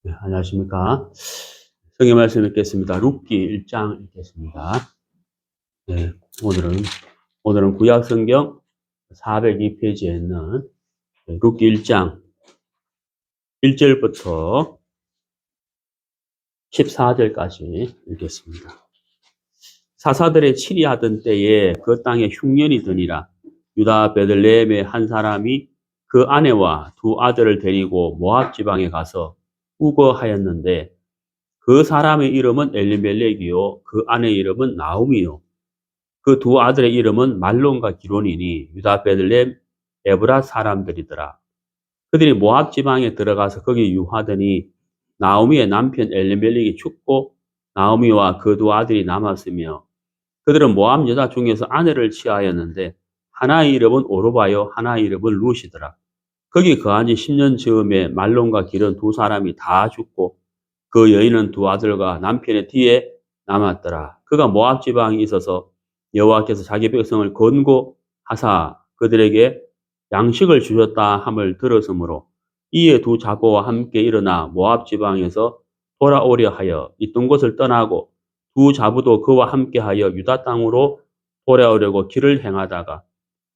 네, 안녕하십니까. 성경 말씀 읽겠습니다. 룻기 1장 읽겠습니다. 네, 오늘은 구약 성경 402페이지에 있는 룻기 1장 1절부터 14절까지 읽겠습니다. 사사들의 치리하던 때에 그 땅에 흉년이 드니라. 유다 베들레헴의 한 사람이 그 아내와 두 아들을 데리고 모압 지방에 가서 우거하였는데 그 사람의 이름은 엘리멜렉이요 그 아내의 이름은 나오미요 그 두 아들의 이름은 말론과 기론이니 유다 베들레헴 에브라 사람들이더라. 그들이 모압 지방에 들어가서 거기 유하더니 나오미의 남편 엘리멜렉이 죽고 나오미와 그 두 아들이 남았으며 그들은 모압 여자 중에서 아내를 취하였는데 하나의 이름은 오르바요 하나의 이름은 룻이더라. 거기 거한 지 10년 즈음에 말론과 기론 두 사람이 다 죽고 그 여인은 두 아들과 남편의 뒤에 남았더라. 그가 모압 지방에 있어서 여호와께서 자기 백성을 권고하사 그들에게 양식을 주셨다 함을 들었으므로 이에 두 자보와 함께 일어나 모압 지방에서 돌아오려 하여 있던 곳을 떠나고 두 자부도 그와 함께하여 유다 땅으로 돌아오려고 길을 행하다가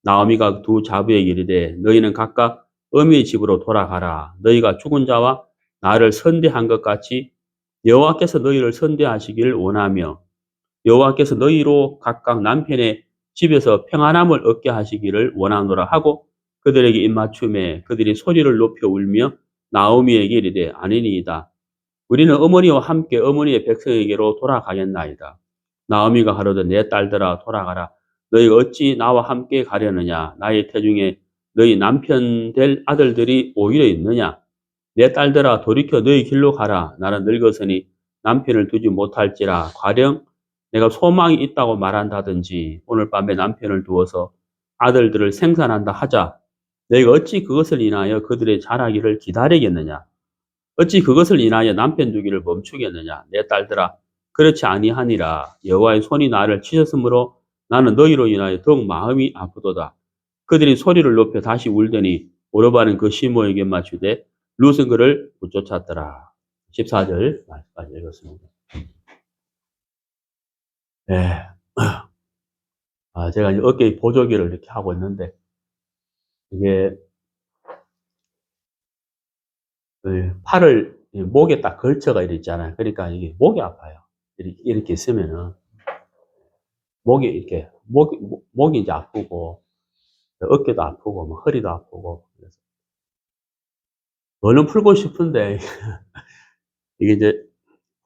나오미가 두 자부에게 이르되 너희는 각각 어미의 집으로 돌아가라. 너희가 죽은 자와 나를 선대한 것 같이 여호와께서 너희를 선대하시기를 원하며 여호와께서 너희로 각각 남편의 집에서 평안함을 얻게 하시기를 원하노라 하고 그들에게 입맞춤에 그들이 소리를 높여 울며 나오미에게 이르되 아니니이다. 우리는 어머니와 함께 어머니의 백성에게로 돌아가겠나이다. 나오미가 가로되 내 딸들아 돌아가라. 너희가 어찌 나와 함께 가려느냐. 나의 태중에 너희 남편 될 아들들이 오히려 있느냐. 내 딸들아 돌이켜 너희 길로 가라. 나는 늙었으니 남편을 두지 못할지라. 가령 내가 소망이 있다고 말한다든지 오늘 밤에 남편을 두어서 아들들을 생산한다 하자. 너희가 어찌 그것을 인하여 그들의 자라기를 기다리겠느냐. 어찌 그것을 인하여 남편 두기를 멈추겠느냐. 내 딸들아 그렇지 아니하니라. 여호와의 손이 나를 치셨으므로 나는 너희로 인하여 더욱 마음이 아프도다. 그들이 소리를 높여 다시 울더니 오르바는 그 시모에게 맞추되 룻은 그를 붙쫓았더라. 14절 말까지 읽었습니다. 네. 제가 이제 어깨에 보조기를 이렇게 하고 있는데 이게 팔을 목에 딱 걸쳐가 있잖아요. 그러니까 이게 목이 아파요. 이렇게 있으면은 목이 이렇게 목이 이제 아프고 어깨도 아프고 뭐 허리도 아프고 그래서 얼른 풀고 싶은데 이게 이제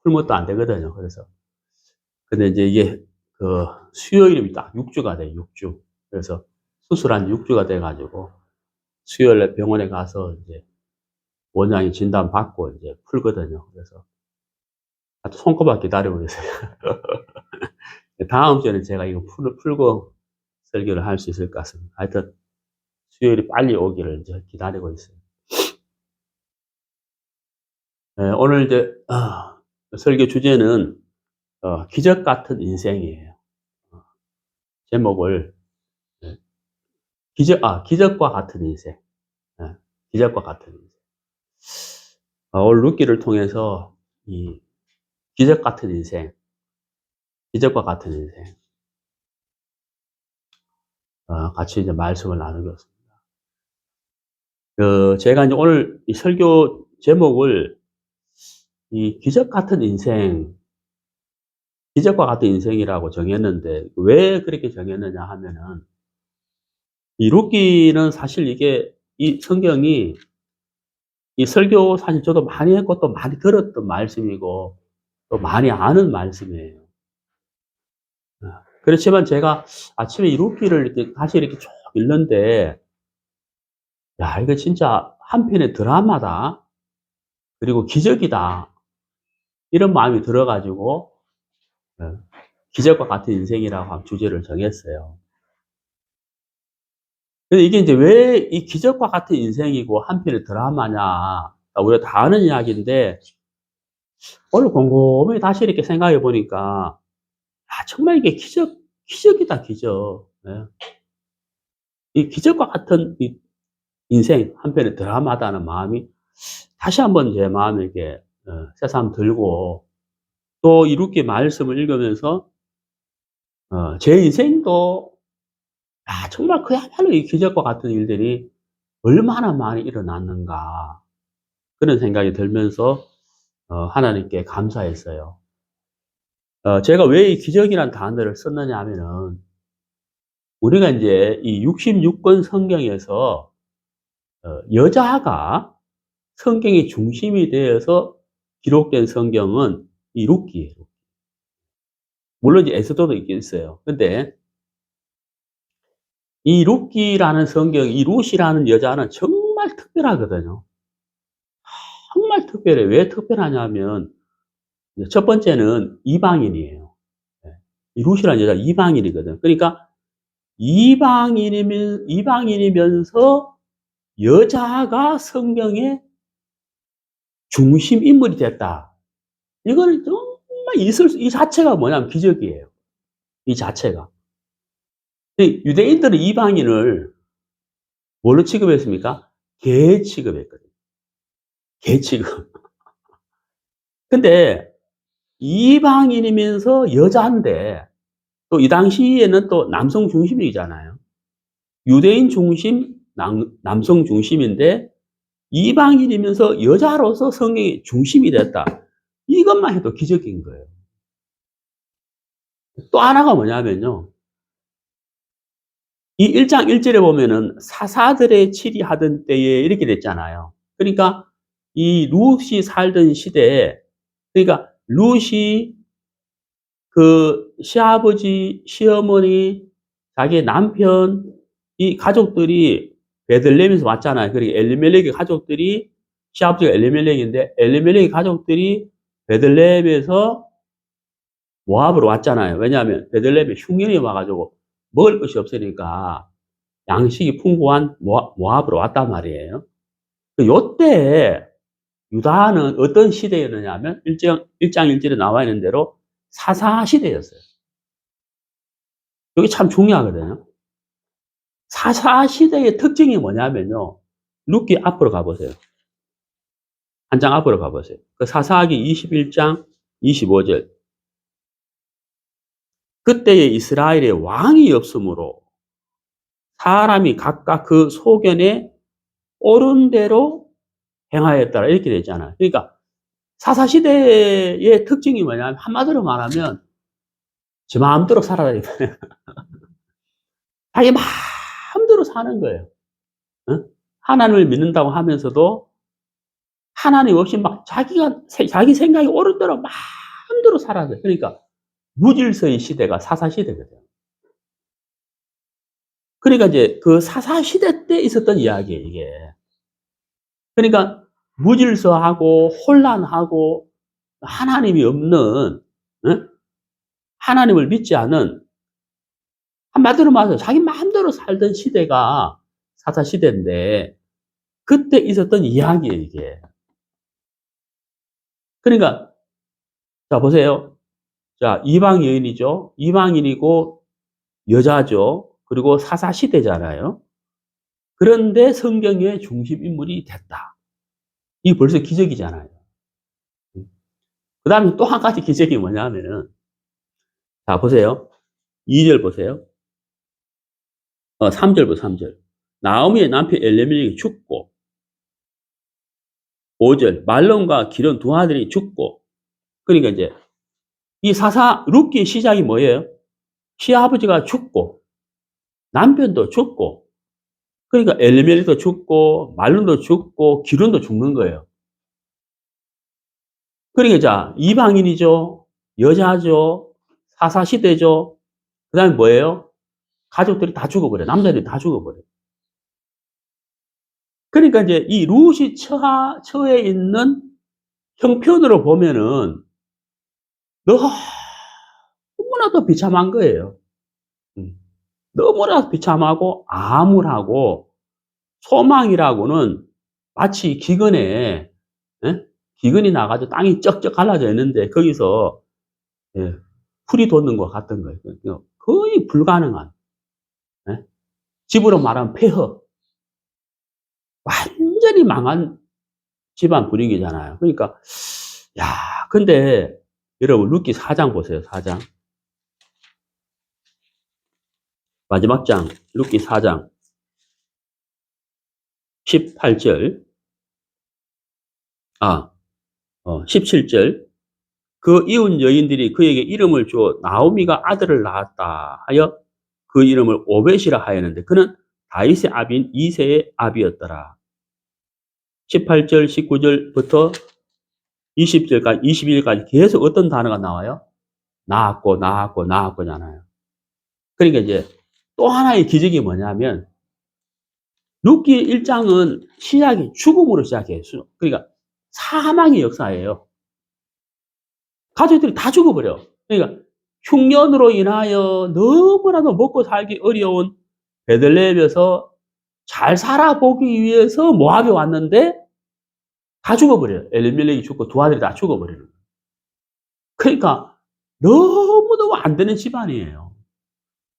풀면 또 안 되거든요. 그래서 근데 이제 이게 그 수요일이 딱 6주가 돼요. 6주. 그래서 수술한 지 6주가 돼 가지고 수요일에 병원에 가서 이제 원장이 진단 받고 이제 풀거든요. 그래서 손꼽아 기다리고 있어요. 다음 주에는 제가 이거 풀고 설교를 할 수 있을 것 같습니다. 하여튼 수요일이 빨리 오기를 이제 기다리고 있어요. 네, 오늘 이제 설교 주제는 기적 같은 인생이에요. 제목을 기적과 같은 인생. 기적과 같은 인생. 오늘 룻기를 통해서 이 기적 같은 인생, 기적과 같은 인생 같이 이제 말씀을 나누겠습니다. 제가 이제 오늘 이 설교 제목을 이 기적 같은 인생, 기적과 같은 인생이라고 정했는데 왜 그렇게 정했느냐 하면은 이 룻기는 사실 이게 이 성경이 이 설교 사실 저도 많이 했고 또 많이 들었던 말씀이고 또 많이 아는 말씀이에요. 그렇지만 제가 아침에 이 룻기를 이렇게 다시 이렇게 쭉 읽는데 야 이거 진짜 한편의 드라마다. 그리고 기적이다. 이런 마음이 들어 가지고 기적과 같은 인생이라고 주제를 정했어요. 근데 이게 이제 왜 이 기적과 같은 인생이고 한편의 드라마냐. 우리가 다 아는 이야기인데 오늘 곰곰이 다시 이렇게 생각해 보니까 정말 이게 기적이다, 기적. 예. 이 기적과 같은 이 인생, 한편의 드라마다는 마음이 다시 한번 제 마음에 이렇게 새삼 들고, 또 이렇게 말씀을 읽으면서 제 인생도 정말 그야말로 이 기적과 같은 일들이 얼마나 많이 일어났는가, 그런 생각이 들면서 하나님께 감사했어요. 제가 왜 이 기적이라는 단어를 썼느냐 하면은, 우리가 이제 이 66권 성경에서 여자가 성경의 중심이 되어서 기록된 성경은 이 룻기예요. 물론 이제 에스더도 있긴 있어요. 근데 이 룻기라는 성경, 이 룻이라는 여자는 정말 특별하거든요. 정말 특별해요. 왜 특별하냐면, 첫 번째는 이방인이에요. 예. 이 룻이라는 여자가 이방인이거든. 그러니까 이방인이면서 여자가 성경의 중심 인물이 됐다. 이거는 정말 이 자체가 뭐냐면 기적이에요. 이 자체가. 유대인들은 이방인을 뭘로 취급했습니까? 개 취급했거든요. 개 취급. 근데 이방인이면서 여자인데, 또 이 당시에는 또 남성 중심이잖아요. 유대인 중심, 남성 중심인데 이방인이면서 여자로서 성경의 중심이 됐다. 이것만 해도 기적인 거예요. 또 하나가 뭐냐면요, 이 1장 1절에 보면은 사사들의 치리하던 때에 이렇게 됐잖아요. 그러니까 이 룻이 살던 시대에, 그러니까 룻이 그 시아버지, 시어머니, 자기 남편, 이 가족들이 베들레헴에서 왔잖아요. 그러니까 엘리멜렉의 가족들이, 시아버지가 엘리멜렉인데 엘리멜렉의 가족들이 베들레헴에서 모압으로 왔잖아요. 왜냐하면 베들레헴에 흉년이 와가지고 먹을 것이 없으니까 양식이 풍부한 모압으로 왔단 말이에요. 요때 유다는 어떤 시대였느냐 하면 1장 1절에 나와 있는 대로 사사 시대였어요. 이게 참 중요하거든요. 사사 시대의 특징이 뭐냐면요, 룻기 앞으로 가보세요. 한 장 앞으로 가보세요. 그 사사기 21장 25절. 그때에 이스라엘에 왕이 없으므로 사람이 각각 그 소견에 옳은 대로 행하였더라, 이렇게 되잖아요. 그러니까 사사시대의 특징이 뭐냐면, 한마디로 말하면 제 마음대로 살아야 돼. 자기 마음대로 사는 거예요. 어? 하나님을 믿는다고 하면서도 하나님 없이 막 자기 생각이 옳은 대로 마음대로 살아야 돼. 그러니까 무질서의 시대가 사사시대거든요. 그러니까 이제 그 사사시대 때 있었던 이야기예요, 이게. 그러니까 무질서하고 혼란하고 하나님이 없는, 하나님을 믿지 않은, 한마디로 말해서 자기 마음대로 살던 시대가 사사시대인데, 그때 있었던 이야기예요, 이게. 그러니까 자 보세요. 자, 이방 여인이죠. 이방인이고 여자죠. 그리고 사사시대잖아요. 그런데 성경의 중심 인물이 됐다. 이게 벌써 기적이잖아요. 그 다음에 또 한 가지 기적이 뭐냐면은, 자 보세요. 2절 보세요. 3절 보세요. 3절. 나오미의 남편 엘리멜렉이 죽고, 5절. 말론과 기론 두 아들이 죽고. 그러니까 이제 이 룻기의 시작이 뭐예요? 시아버지가 죽고 남편도 죽고, 그러니까 엘리멜렉도 죽고 말론도 죽고 기론도 죽는 거예요. 그러니까 자, 이방인이죠. 여자죠. 사사시대죠. 그 다음에 뭐예요? 가족들이 다 죽어버려요. 남자들이 다 죽어버려요. 그러니까 이제 이 룻이 처해 있는 형편으로 보면은 너무나도 비참한 거예요. 너무나 비참하고 암울하고, 소망이라고는 마치 기근에, 기근이 나가지고 땅이 쩍쩍 갈라져 있는데 거기서 풀이 돋는 것 같은 거예요. 거의 불가능한, 집으로 말하면 폐허, 완전히 망한 집안 분위기잖아요. 그러니까 야, 근데 여러분 룻기 4장 보세요. 4장. 마지막 장 룻기 4장 18절. 17절. 그 이웃 여인들이 그에게 이름을 주어 나오미가 아들을 낳았다 하여 그 이름을 오벳이라 하였는데 그는 다윗의 아비인 이새의 아비였더라. 18절, 19절부터 20절까지, 22절까지 계속 어떤 단어가 나와요? 낳았고, 낳았고, 낳았고잖아요. 그러니까 이제 또 하나의 기적이 뭐냐면, 룻기 1장은 시작이 죽음으로 시작해요. 그러니까 사망의 역사예요. 가족들이 다 죽어버려. 그러니까 흉년으로 인하여 너무나도 먹고 살기 어려운 베들레헴에서 잘 살아보기 위해서 모압에 왔는데 다 죽어버려요. 엘리멜렉이 죽고 두 아들이 다 죽어버리는 거예요. 그러니까 너무너무 안 되는 집안이에요.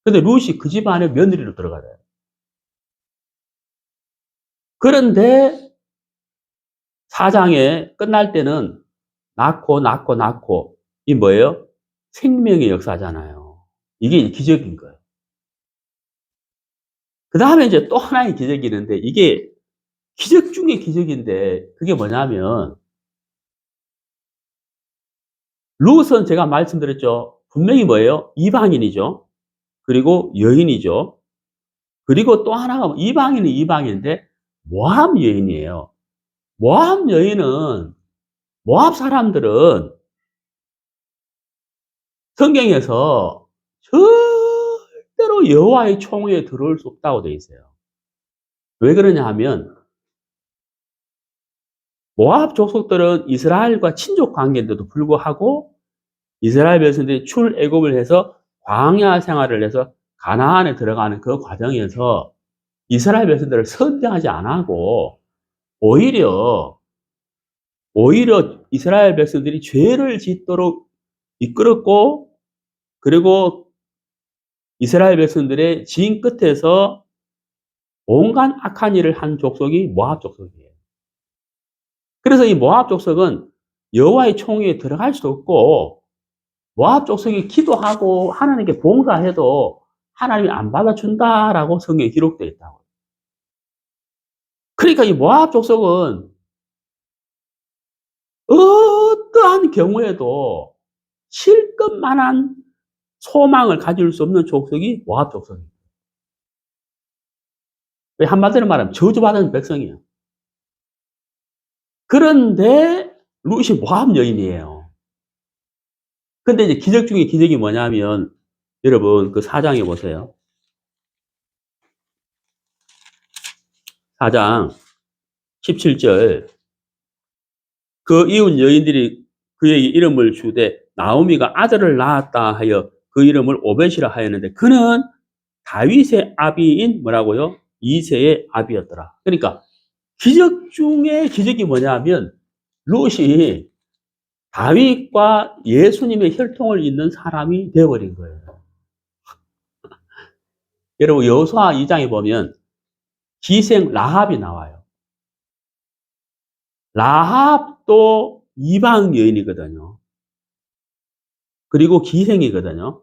근데 룻이 그 집안에 며느리로 들어가요. 그런데 사장에 끝날 때는 낳고 이 뭐예요? 생명의 역사잖아요. 이게 기적인 거예요. 그 다음에 이제 또 하나의 기적이 있는데 이게 기적 중에 기적인데 그게 뭐냐면 룻은 제가 말씀드렸죠. 분명히 뭐예요? 이방인이죠. 그리고 여인이죠. 그리고 또 하나가 이방인은 이방인인데 모압 여인이에요. 모압 여인은 모압 사람들은 성경에서 절대로 여호와의 총회에 들어올 수 없다고 되어 있어요. 왜 그러냐 하면 모압 족속들은 이스라엘과 친족 관계인데도 불구하고 이스라엘 백성들이 출애굽을 해서 광야 생활을 해서 가나안에 들어가는 그 과정에서 이스라엘 백성들을 선대하지 않아 하고 오히려 이스라엘 백성들이 죄를 짓도록 이끌었고 그리고 이스라엘 백성들의 지인 끝에서 온갖 악한 일을 한 족속이 모압 족속이에요. 그래서 이 모압 족속은 여호와의 총회에 들어갈 수 없고 모압 족속이 기도하고 하나님께 봉사해도 하나님이 안 받아준다라고 성경에 기록되어 있다고. 그러니까 이 모압 족속은 어떠한 경우에도 실컷만한 소망을 가질 수 없는 족속이 모압 족속이에요. 한마디로 말하면 저주받은 백성이에요. 그런데 룻이 모압 여인이에요. 근데 이제 기적 중에 기적이 뭐냐면 여러분 그 4장에 보세요. 4장 17절. 그 이웃 여인들이 그에게 이름을 주되 나오미가 아들을 낳았다 하여 그 이름을 오벳이라 하였는데 그는 다윗의 아비인 뭐라고요? 이새의 아비였더라. 그러니까 기적 중에 기적이 뭐냐면 룻이 다윗과 예수님의 혈통을 잇는 사람이 되어버린 거예요. 여러분 여호수아 2장에 보면 기생 라합이 나와요. 라합도 이방 여인이거든요. 그리고 기생이거든요.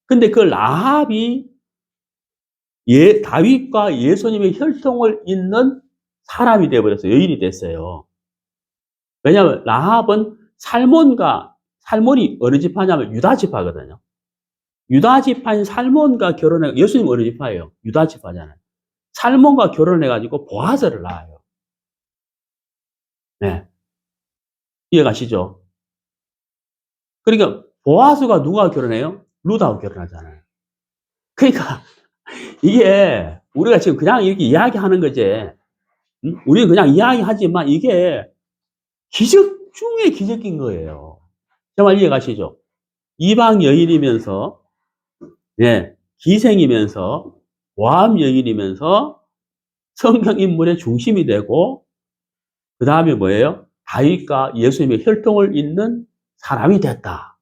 근데 그 라합이 다윗과 예수님의 혈통을 잇는 사람이 되어버렸어요. 여인이 됐어요. 왜냐하면 라합은 살몬이 어느 지파냐면 유다 지파거든요. 유다 지파인 살몬과 결혼해, 예수님 어느 지파예요? 유다 지파잖아요. 살몬과 결혼해가지고 보아스를 낳아요. 네. 이해가시죠? 그러니까 보아스가 누가 결혼해요? 룻하고 결혼하잖아요. 그러니까 이게 우리가 지금 그냥 이렇게 이야기하는 거지. 우리는 그냥 이야기하지만 이게 기적 중에 기적인 거예요. 정말 이해가시죠? 이방 여인이면서, 네, 기생이면서, 모압 여인이면서 성경 인물의 중심이 되고, 그 다음에 뭐예요? 다윗과 예수님의 혈통을 잇는 사람이 됐다.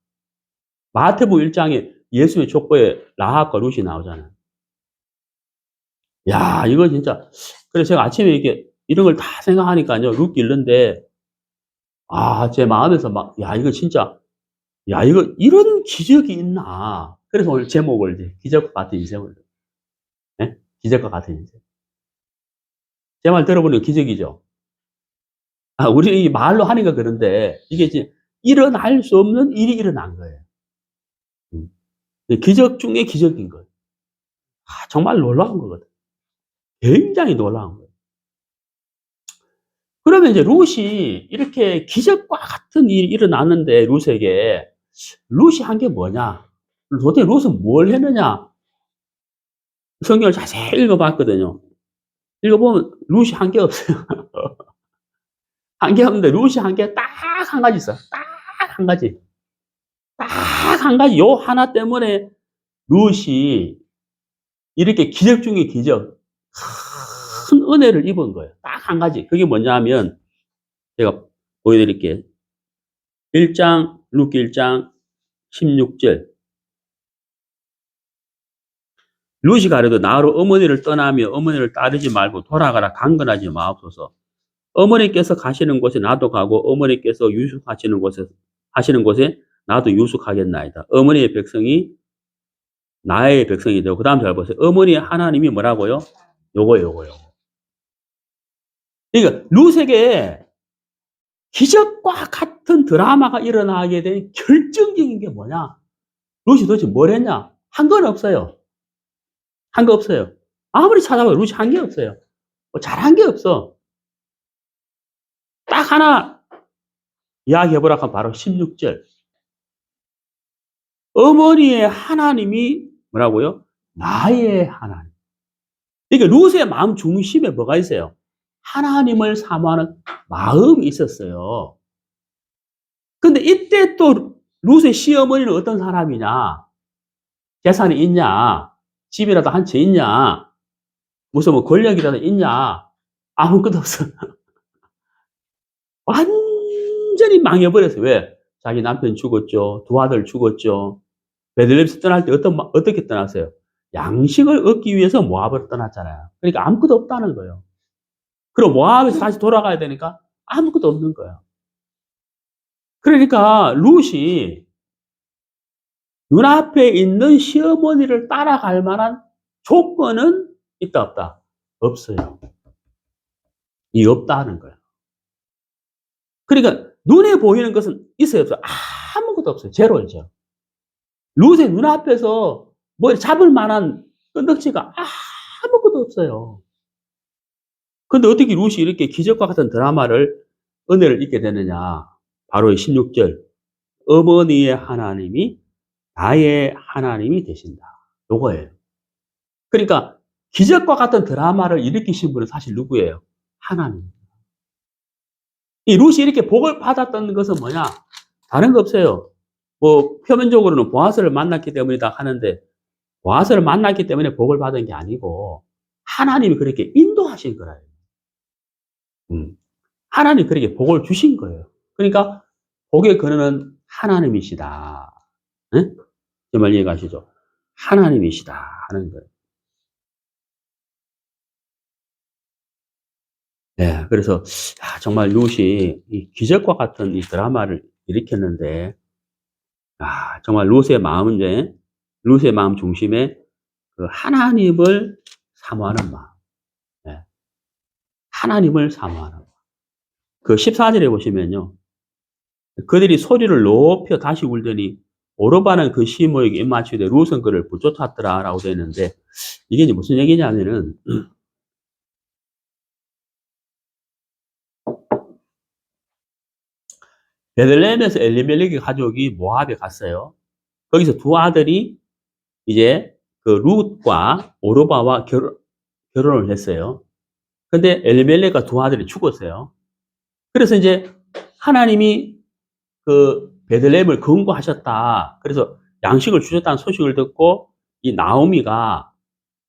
마태복음 1장에 예수의 족보에 라합과 룻이 나오잖아요. 야, 이거 진짜. 그래서 제가 아침에 이렇게 이런 걸 다 생각하니까요. 룻 읽는데, 제 마음에서 막, 야, 이거 진짜, 야, 이거, 이런 기적이 있나. 그래서 오늘 제목을 이제 기적과 같은 인생을, 예? 기적과 같은 인생. 제 말 들어보니까 기적이죠. 우리 말로 하니까 그런데, 이게 이제 일어날 수 없는 일이 일어난 거예요. 기적 중에 기적인 거예요. 정말 놀라운 거거든. 굉장히 놀라운 거예요. 그러면 이제 룻이 이렇게 기적과 같은 일이 일어났는데, 룻이 한 게 뭐냐? 도대체 룻은 뭘 했느냐? 성경을 자세히 읽어봤거든요. 읽어보면 룻이 한 게 없어요. 한 게 없는데 룻이 한 게 딱 한 가지 있어. 딱 한 가지. 딱 한 가지. 요 하나 때문에 룻이 이렇게 기적 중에 기적, 큰 은혜를 입은 거예요. 딱 한 가지. 그게 뭐냐 하면 제가 보여드릴게요. 룻기 1장 16절. 룻이 가려도 나로 어머니를 떠나며 어머니를 따르지 말고 돌아가라 강건하지 마옵소서. 어머니께서 가시는 곳에 나도 가고 어머니께서 하시는 곳에 나도 유숙하겠나이다. 어머니의 백성이 나의 백성이 되고, 그 다음 잘 보세요. 어머니의 하나님이 뭐라고요? 요거. 그러니까 룻에게 기적과 같은 드라마가 일어나게 된 결정적인 게 뭐냐? 룻이 도대체 뭘 했냐? 한 건 없어요. 한 거 없어요. 아무리 찾아봐도 룻이 한 게 없어요. 잘한 게 없어. 딱 하나 이야기해보라 하면 바로 16절. 어머니의 하나님이 뭐라고요? 나의 하나님. 그러니까 룻의 마음 중심에 뭐가 있어요? 하나님을 사모하는 마음이 있었어요. 근데 이때 또 룻의 시어머니는 어떤 사람이냐? 재산이 있냐? 집이라도 한 채 있냐? 무슨 뭐 권력이라도 있냐? 아무것도 없어. 완전히 망해버렸어요. 왜? 자기 남편 죽었죠. 두 아들 죽었죠. 베들레헴에서 떠날 때 어떻게 떠났어요? 양식을 얻기 위해서 모압으로 떠났잖아요. 그러니까 아무것도 없다는 거예요. 그럼 모압에서 다시 돌아가야 되니까 아무것도 없는 거예요. 그러니까 룻이 눈앞에 있는 시어머니를 따라갈 만한 조건은 있다 없다? 없어요. 이 없다는 거예요. 그러니까 눈에 보이는 것은 있어요 없어요? 아무것도 없어요. 제로이죠. 룻의 눈앞에서 뭐 잡을 만한 건덕지가 아무것도 없어요. 근데 어떻게 룻이 이렇게 기적과 같은 은혜를 입게 되느냐? 바로 16절. 어머니의 하나님이 나의 하나님이 되신다. 요거예요. 그러니까 기적과 같은 드라마를 일으키신 분은 사실 누구예요? 하나님. 이 룻이 이렇게 복을 받았던 것은 뭐냐? 다른 거 없어요. 뭐 표면적으로는 보아스를 만났기 때문이다 하는데, 보아스를 만났기 때문에 복을 받은 게 아니고 하나님이 그렇게 인도하신 거라요. 하나님이 그렇게 복을 주신 거예요. 그러니까 복의 근원은 하나님이시다. 네? 제 말 이해가시죠? 하나님이시다 하는 거예요. 네, 그래서 정말 룻이 이 기적과 같은 이 드라마를 일으켰는데, 정말 룻의 마음 중심에 그 하나님을 사모하는 마음. 네. 하나님을 사모하는 마음. 그 14절에 보시면요. 그들이 소리를 높여 다시 울더니 오르바는 그 시모에게 입맞추되 룻은 그를 붙쫓았더라 라고 되어 있는데, 이게 이제 무슨 얘기냐면은 베들레헴에서 엘리멜렉의 가족이 모압에 갔어요. 거기서 두 아들이 이제 그 룻과 오르바와 결혼을 했어요. 근데 엘리멜렉과 두 아들이 죽었어요. 그래서 이제 하나님이 그 베들레헴을 건고하셨다. 그래서 양식을 주셨다는 소식을 듣고 이 나오미가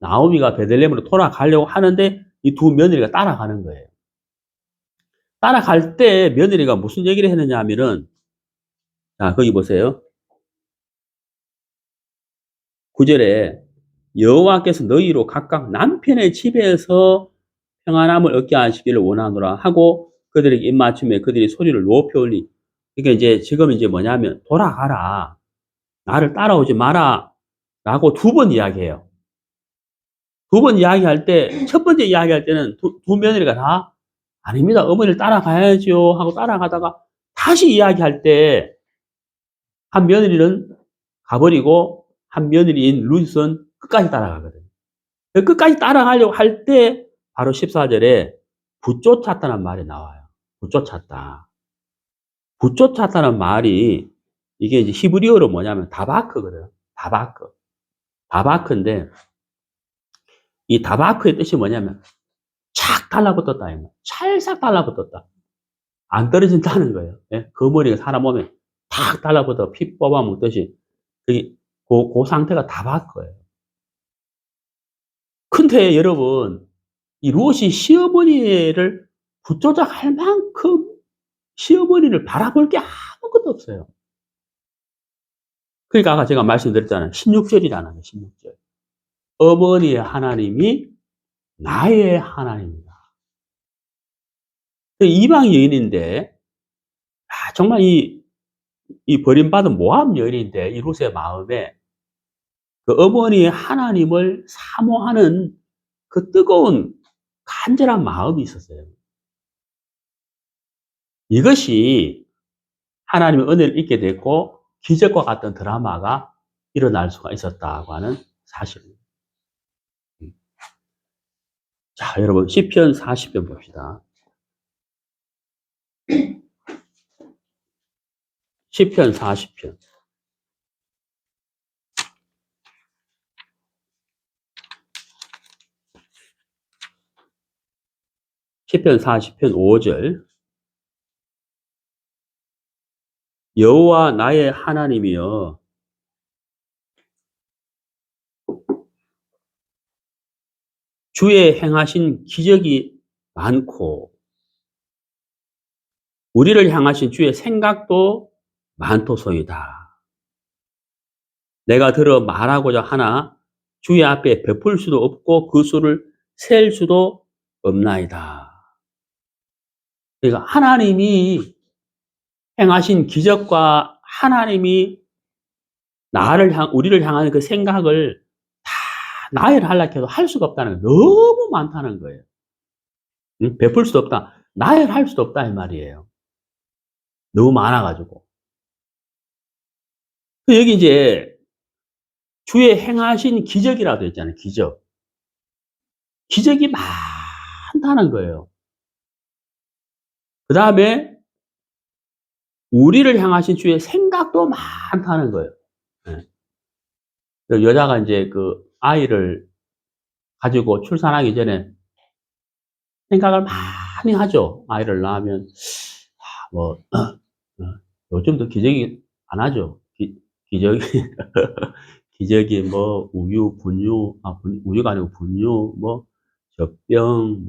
베들레헴으로 돌아가려고 하는데 이 두 며느리가 따라가는 거예요. 따라갈 때 며느리가 무슨 얘기를 했느냐 하면은, 거기 보세요. 9절에 여호와께서 너희로 각각 남편의 집에서 평안함을 얻게 하시기를 원하노라 하고 그들에게 입맞춤에 그들이 소리를 높여 올리. 그러니까 이제 지금 이제 뭐냐면 돌아가라. 나를 따라오지 마라. 라고 두 번 이야기해요. 두 번 이야기할 때, 첫 번째 이야기할 때는 두 며느리가 다 아닙니다. 어머니를 따라가야죠. 하고 따라가다가 다시 이야기할 때 한 며느리는 가버리고 한 며느리인 룻은 끝까지 따라가거든요. 끝까지 따라가려고 할 때 바로 14절에 붙쫓았다는 말이 나와요. 붙쫓았다. 붙쫓았다는 말이 이게 이제 히브리어로 뭐냐면 다바크거든요. 다바크. 다바크인데 이 다바크의 뜻이 뭐냐면 착 달라붙었다. 찰싹 달라붙었다. 안 떨어진다는 거예요. 예? 그 머리가 사람 몸에 탁 달라붙어 피 뽑아 먹듯이 그 상태가 다바크예요. 근데 여러분 이 롯이 시어머니를 붙조작 할 만큼 시어머니를 바라볼 게 아무것도 없어요. 그러니까 아까 제가 말씀드렸잖아요. 16절이라는 거예요. 16절. 어머니의 하나님이 나의 하나님이다. 이방 여인인데 정말 이 버림받은 모압 여인인데 이 롯의 마음에 그 어머니의 하나님을 사모하는 그 뜨거운 간절한 마음이 있었어요. 이것이 하나님의 은혜를 잊게 됐고 기적과 같은 드라마가 일어날 수가 있었다고 하는 사실입니다. 자, 여러분 시편 40편 봅시다. 시편 40편. 시편 40편 5절. 여호와 나의 하나님이여 주의 행하신 기적이 많고 우리를 향하신 주의 생각도 많도소이다. 내가 들어 말하고자 하나 주의 앞에 베풀 수도 없고 그 수를 셀 수도 없나이다. 그러니까 하나님이 행하신 기적과 하나님이 우리를 향하는 그 생각을 다 나열하려고 해도 할 수가 없다는 거예요. 너무 많다는 거예요. 베풀 수도 없다. 나열할 수도 없다 이 말이에요. 너무 많아가지고. 여기 이제 주의 행하신 기적이라고 했잖아요. 기적. 기적이 많다는 거예요. 그 다음에 우리를 향하신 주의 생각도 많다는 거예요. 네. 여자가 이제 그 아이를 가지고 출산하기 전에 생각을 많이 하죠. 아이를 낳으면 요즘도 기저귀 안 하죠. 기저귀 기저귀 우유, 분유, 우유가 아니고 분유, 젖병,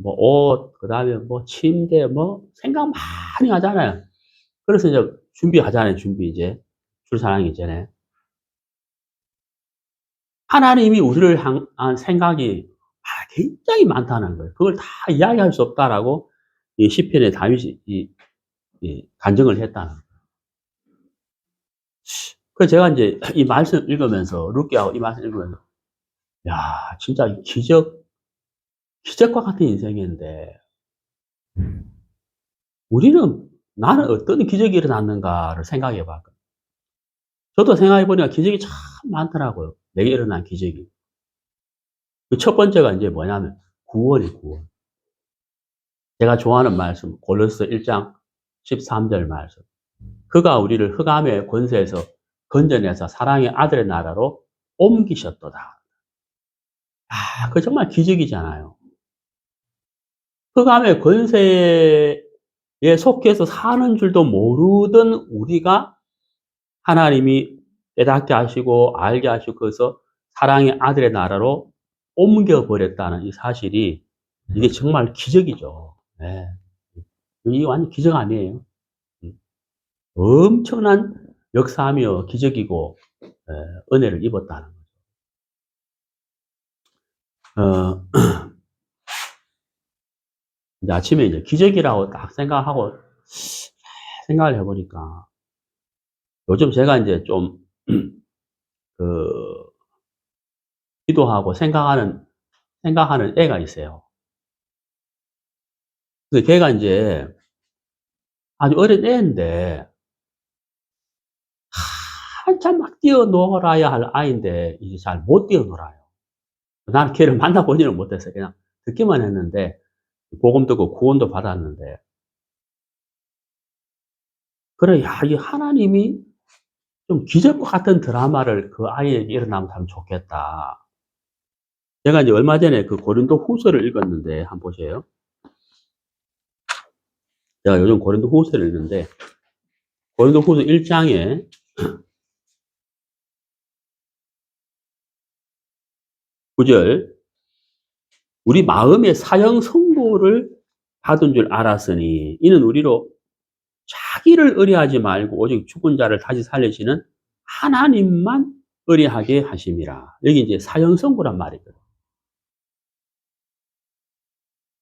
옷, 그다음에 침대, 생각 많이 하잖아요. 그래서 이제 준비하잖아요. 이제 출산하기 전에. 하나님이 우리를 향한 생각이 굉장히 많다는 거예요. 그걸 다 이야기할 수 없다라고 이 시편의 다윗이 간증을 했다는 거예요. 그래서 제가 이제 이 말씀 읽으면서 룻기하고 이 말씀 읽으면서 야 진짜 기적과 같은 인생인데 나는 어떤 기적이 일어났는가를 생각해 봤거든요. 저도 생각해 보니까 기적이 참 많더라고요. 내게 일어난 기적이. 그 첫 번째가 이제 뭐냐면 구원이에요. 구원. 제가 좋아하는 말씀 골로새 1장 13절 말씀. 그가 우리를 흑암의 권세에서 건져내서 사랑의 아들의 나라로 옮기셨도다. 그거 정말 기적이잖아요. 흑암의 권세에 속해서 사는 줄도 모르던 우리가 하나님이 깨닫게 하시고 알게 하시고 그래서 사랑의 아들의 나라로 옮겨버렸다는 이 사실이 이게 정말 기적이죠. 네. 이게 완전 기적 아니에요. 엄청난 역사하며 기적이고 은혜를 입었다는 거죠. 이제 아침에 이제 기적이라고 딱 생각을 해보니까 요즘 제가 이제 좀, 그, 기도하고 생각하는 애가 있어요. 그래서 걔가 이제 아주 어린 애인데, 한참 막 뛰어놀아야 할 아이인데, 이제 잘 못 뛰어놀아요. 나는 걔를 만나보지는 못했어요. 그냥 듣기만 했는데, 복음 듣고 구원도 받았는데, 그래, 야, 이 하나님이 좀 기적과 같은 드라마를 그 아이에게 일어나면 참 좋겠다. 제가 이제 얼마 전에 그 고린도 후서를 읽었는데, 한번 보세요. 제가 요즘 고린도 후서를 읽는데, 고린도 후서 1장에 9절, 우리 마음의 사형 선고를 받은 줄 알았으니, 이는 우리로 자기를 의뢰하지 말고 오직 죽은 자를 다시 살리시는 하나님만 의뢰하게 하심이라. 여기 이제 사형 선고란 말이거든요.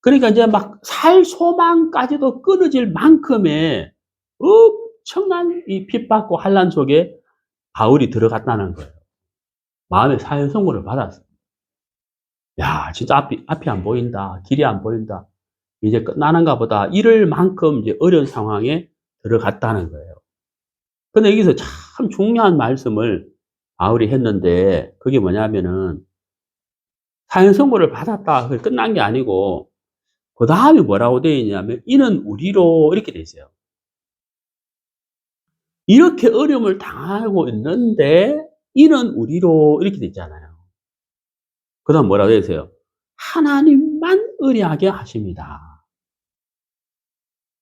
그러니까 이제 막 살 소망까지도 끊어질 만큼의 엄청난 이 핍박과 환난 속에 바울이 들어갔다는 거예요. 마음의 사형 선고를 받았어요. 야, 진짜 앞이 안 보인다. 길이 안 보인다. 이제 끝나는가 보다. 이럴 만큼 이제 어려운 상황에 들어갔다는 거예요. 근데 여기서 참 중요한 말씀을 바울이 했는데, 그게 뭐냐면은, 사형 선고를 받았다. 그게 끝난 게 아니고, 그 다음에 뭐라고 되어 있냐면, 이는 우리로 이렇게 되어 있어요. 이렇게 어려움을 당하고 있는데, 이는 우리로 이렇게 되어 있잖아요. 그 다음 뭐라고 되어 있어요? 하나님만 의뢰하게 하십니다.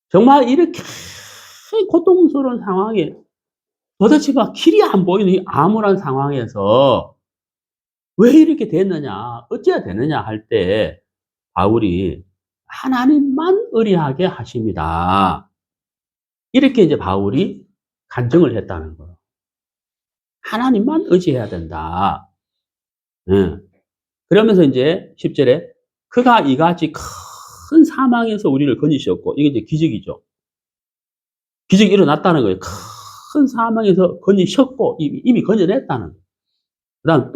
정말 이렇게 고통스러운 상황에 도대체 막 길이 안 보이는 이 암울한 상황에서 왜 이렇게 됐느냐, 어찌해야 되느냐 할 때 바울이 하나님만 의뢰하게 하십니다. 이렇게 이제 바울이 간증을 했다는 거예요. 하나님만 의지해야 된다. 네. 그러면서 이제 10절에 그가 이같이 큰 사망에서 우리를 건지셨고, 이게 이제 기적이죠. 기적이 일어났다는 거예요. 큰 사망에서 건지셨고, 이미 건져냈다는 거예요. 그 다음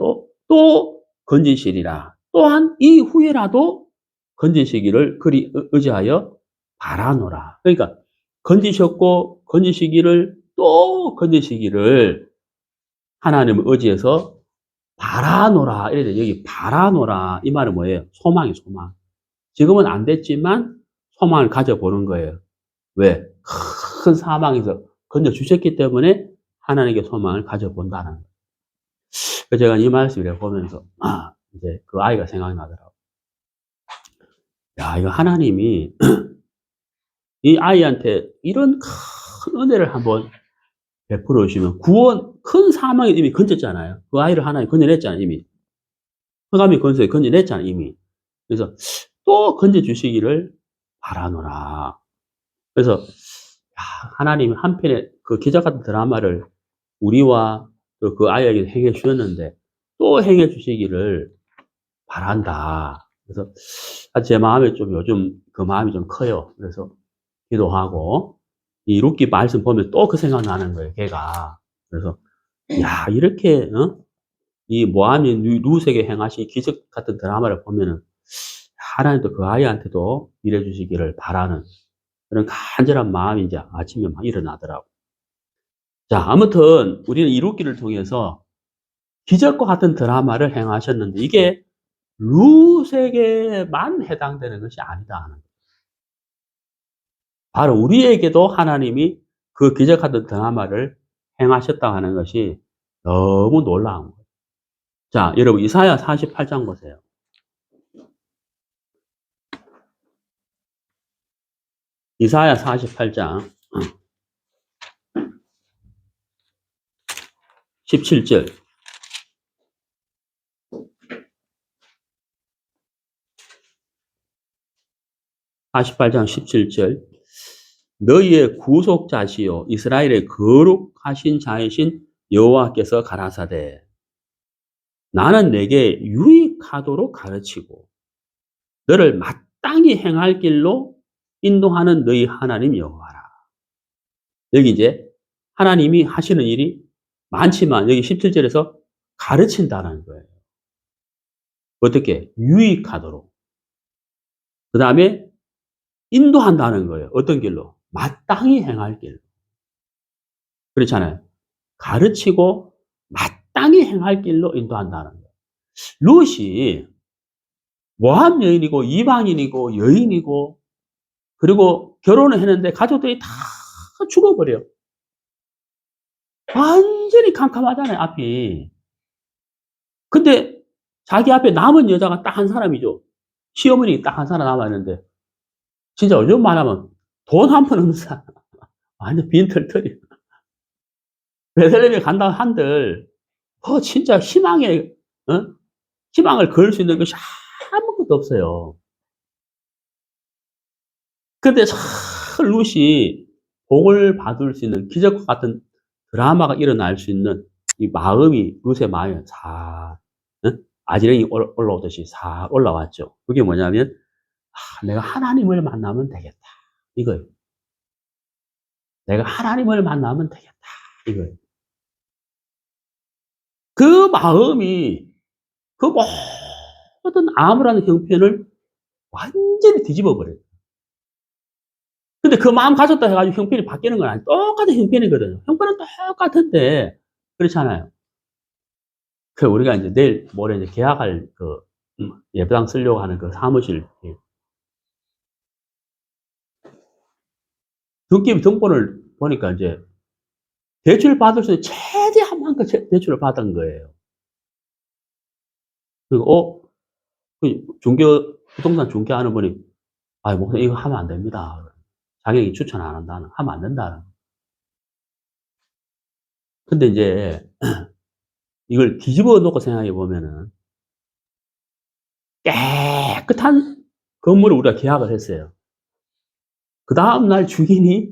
또 건지시리라. 또한 이후에라도 건지시기를 그리 의지하여 바라노라. 그러니까 건지셨고 건지시기를 또 건지시기를 하나님을 의지해서 바라노라. 이래 여기 바라노라 이 말은 뭐예요? 소망이 소망. 지금은 안 됐지만 소망을 가져보는 거예요. 왜? 큰 사망에서 건져주셨기 때문에 하나님께 소망을 가져본다는 거예요. 그래서 제가 이 말씀을 보면서 이제 그 아이가 생각이 나더라고요. 야, 이거 하나님이 이 아이한테 이런 큰 은혜를 한번 베풀어 주시면 큰 사망에 이미 건졌잖아요. 그 아이를 하나님 건져냈잖아요, 이미. 흑암이 건져서 건져냈잖아요, 이미. 그래서 또 건져주시기를 바라노라. 그래서 하나님이 한편에 그 기적 같은 드라마를 우리와 또 그 아이에게 행해 주셨는데 또 행해 주시기를 바란다. 그래서 제 마음에 좀 요즘 그 마음이 좀 커요. 그래서 기도하고 이 룻기 말씀 보면 또 그 생각 나는 거예요, 걔가. 그래서 야, 이렇게 이 모함이 룻에게 행하신 기적 같은 드라마를 보면은 하나님도 그 아이한테도 일해 주시기를 바라는 그런 간절한 마음이 이제 아침에 막 일어나더라고. 자, 아무튼 우리는 이 룻기를 통해서 기적과 같은 드라마를 행하셨는데 이게 룻에게만 해당되는 것이 아니다 하는 거예요. 바로 우리에게도 하나님이 그 기적 같은 드라마를 행하셨다고 하는 것이 너무 놀라운 거예요. 자, 여러분 이사야 48장 보세요. 이사야 48장 17절. (48장 17절) 너희의 구속자시요 이스라엘의 거룩하신 자이신 여호와께서 가라사대 나는 내게 유익하도록 가르치고 너를 마땅히 행할 길로 인도하는 너희 하나님 여호와라. 여기 이제 하나님이 하시는 일이 많지만 여기 17절에서 가르친다는 거예요. 어떻게? 유익하도록. 그 다음에 인도한다는 거예요. 어떤 길로? 마땅히 행할 길로. 그렇잖아요. 가르치고 마땅히 행할 길로 인도한다는 거예요. 롯이 모함 여인이고 이방인이고 여인이고 그리고 결혼을 했는데 가족들이 다 죽어버려요. 완전히 캄캄하잖아요, 앞이. 근데 자기 앞에 남은 여자가 딱 한 사람이죠. 시어머니 딱 한 사람 남았는데 진짜 요즘 말하면 돈 한 푼 없는 사람. 완전 빈털터리. 베들레헴에 간다 한들 진짜 희망에 희망을 걸 수 있는 것이 아무것도 없어요. 근데 룻이 복을 받을 수 있는 기적과 같은 드라마가 일어날 수 있는 이 마음이 룻의 마음에 아지랑이 올라오듯이 싹 올라왔죠. 그게 뭐냐면 내가 하나님을 만나면 되겠다 이거예요. 내가 하나님을 만나면 되겠다 이거예요. 그 마음이 그 모든 암울한 형편을 완전히 뒤집어 버려요. 근데 그 마음 가졌다 해가지고 형편이 바뀌는 건 아니에요. 똑같은 형편이거든요. 형편은 똑같은데 그렇잖아요. 우리가 이제 내일 모레 이제 계약할 예배당 쓰려고 하는 그 사무실 등기부 등본을 보니까 이제 대출 받을 수 있는 최대한 만큼 대출을 받은 거예요. 그리고 부동산 중개하는 분이 목사님 이거 하면 안 됩니다. 자격이 추천 안 한다는, 하면 안 된다는. 근데 이제 이걸 뒤집어 놓고 생각해 보면은 깨끗한 건물을 우리가 계약을 했어요. 그 다음날 주인이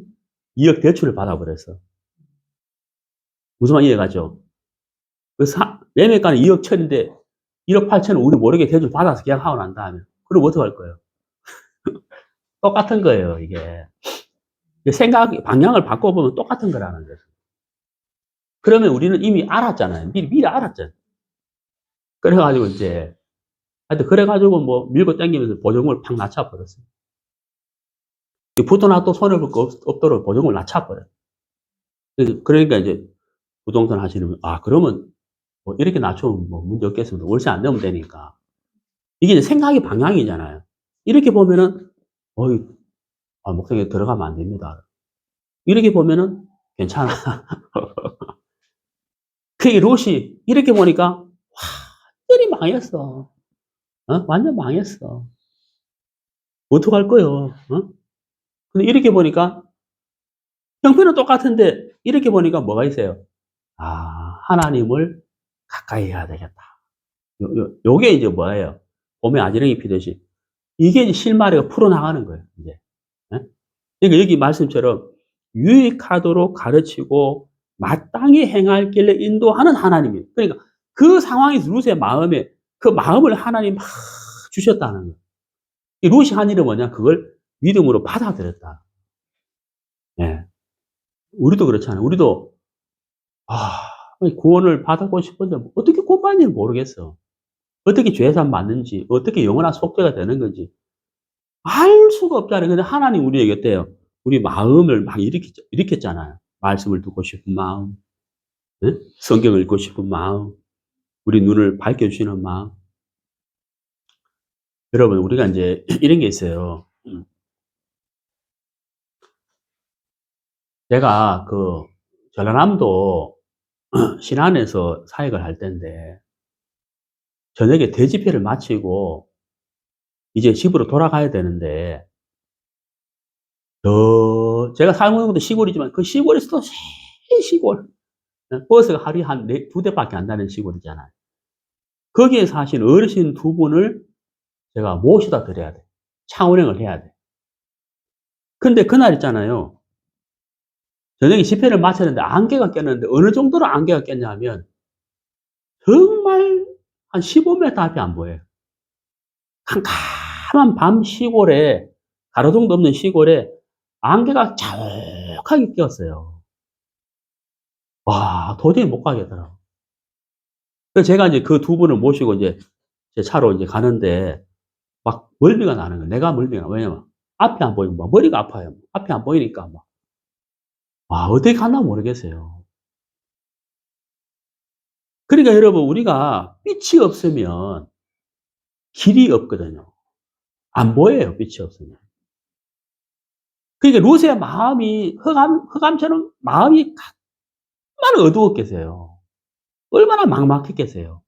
2억 대출을 받아버렸어. 무슨 말 이해가죠? 매매가는 2억 천인데 1억 8천은 우리 모르게 대출 받아서 계약하고 난 다음에 그럼 어떡할 거예요? 똑같은 거예요, 이게. 방향을 바꿔보면 똑같은 거라는 거죠. 그러면 우리는 이미 알았잖아요. 미리 알았잖아요. 그래가지고 이제, 하여튼 그래가지고 밀고 당기면서 보증금을 팍 낮춰버렸어요. 부도나 또 손해볼 거 없도록 보증금을 낮춰버려요. 그러니까 이제 부동산 하시는 분, 그러면 이렇게 낮추면 문제 없겠습니다. 월세 안 내면 되니까. 이게 이제 생각의 방향이잖아요. 이렇게 보면은, 목사님 들어가면 안 됩니다. 이렇게 보면은 괜찮아. 롯이 이렇게 보니까 완전히 망했어. 완전 망했어. 어떡할 거요? 근데 이렇게 보니까 형편은 똑같은데 이렇게 보니까 뭐가 있어요? 하나님을 가까이 해야 되겠다. 요게 이제 뭐예요? 봄에 아지랑이 피듯이 이게 이제 실마리가 풀어나가는 거예요. 이제. 그러니까 여기 말씀처럼 유익하도록 가르치고 마땅히 행할 길에 인도하는 하나님이에요. 그러니까 그 상황에서 룻의 마음에 그 마음을 하나님 막 주셨다는 거예요. 이 룻이 한 일은 뭐냐? 그걸 믿음으로 받아들였다. 예. 우리도 그렇잖아요. 우리도 구원을 받고 싶은데 어떻게 구원받는지 모르겠어. 어떻게 죄산 맞는지, 어떻게 영원한 속죄가 되는 건지 알 수가 없잖아요. 근데 하나님 우리에게 어때요? 우리 마음을 막 일으켰잖아요. 말씀을 듣고 싶은 마음, 성경을 읽고 싶은 마음, 우리 눈을 밝혀주시는 마음. 여러분, 우리가 이제 이런 게 있어요. 제가 전라남도 신안에서 사역을 할 때인데, 저녁에 대집회를 마치고, 이제 집으로 돌아가야 되는데, 제가 살고 있는 시골이지만, 그 시골에서도 제일 시골, 버스가 하루에 한 2대밖에 안 나는 시골이잖아요. 거기에 사신 어르신 2분을 제가 모셔다 드려야 돼. 차 운행을 해야 돼. 근데 그날 있잖아요. 저녁에 집회를 마쳤는데 안개가 꼈는데 어느 정도로 안개가 꼈냐면 정말 한 15m 앞이 안 보여요. 까만 밤 시골에, 가로등도 없는 시골에 안개가 자욱하게 끼었어요. 와, 도저히 못 가겠더라고요. 그래서 제가 이제 그 두 분을 모시고 이제 제 차로 이제 가는데 막 멀미가 나는 거예요. 내가 멀미가 나. 왜냐면 앞이 안 보이면 막 머리가 아파요. 앞이 안 보이니까 막. 와, 어떻게 갔나 모르겠어요. 그러니까 여러분, 우리가 빛이 없으면 길이 없거든요. 안 보여요, 빛이 없으면. 그러니까 롯의 마음이 흑암처럼 마음이 얼마나 어두웠겠어요. 얼마나 막막했겠어요.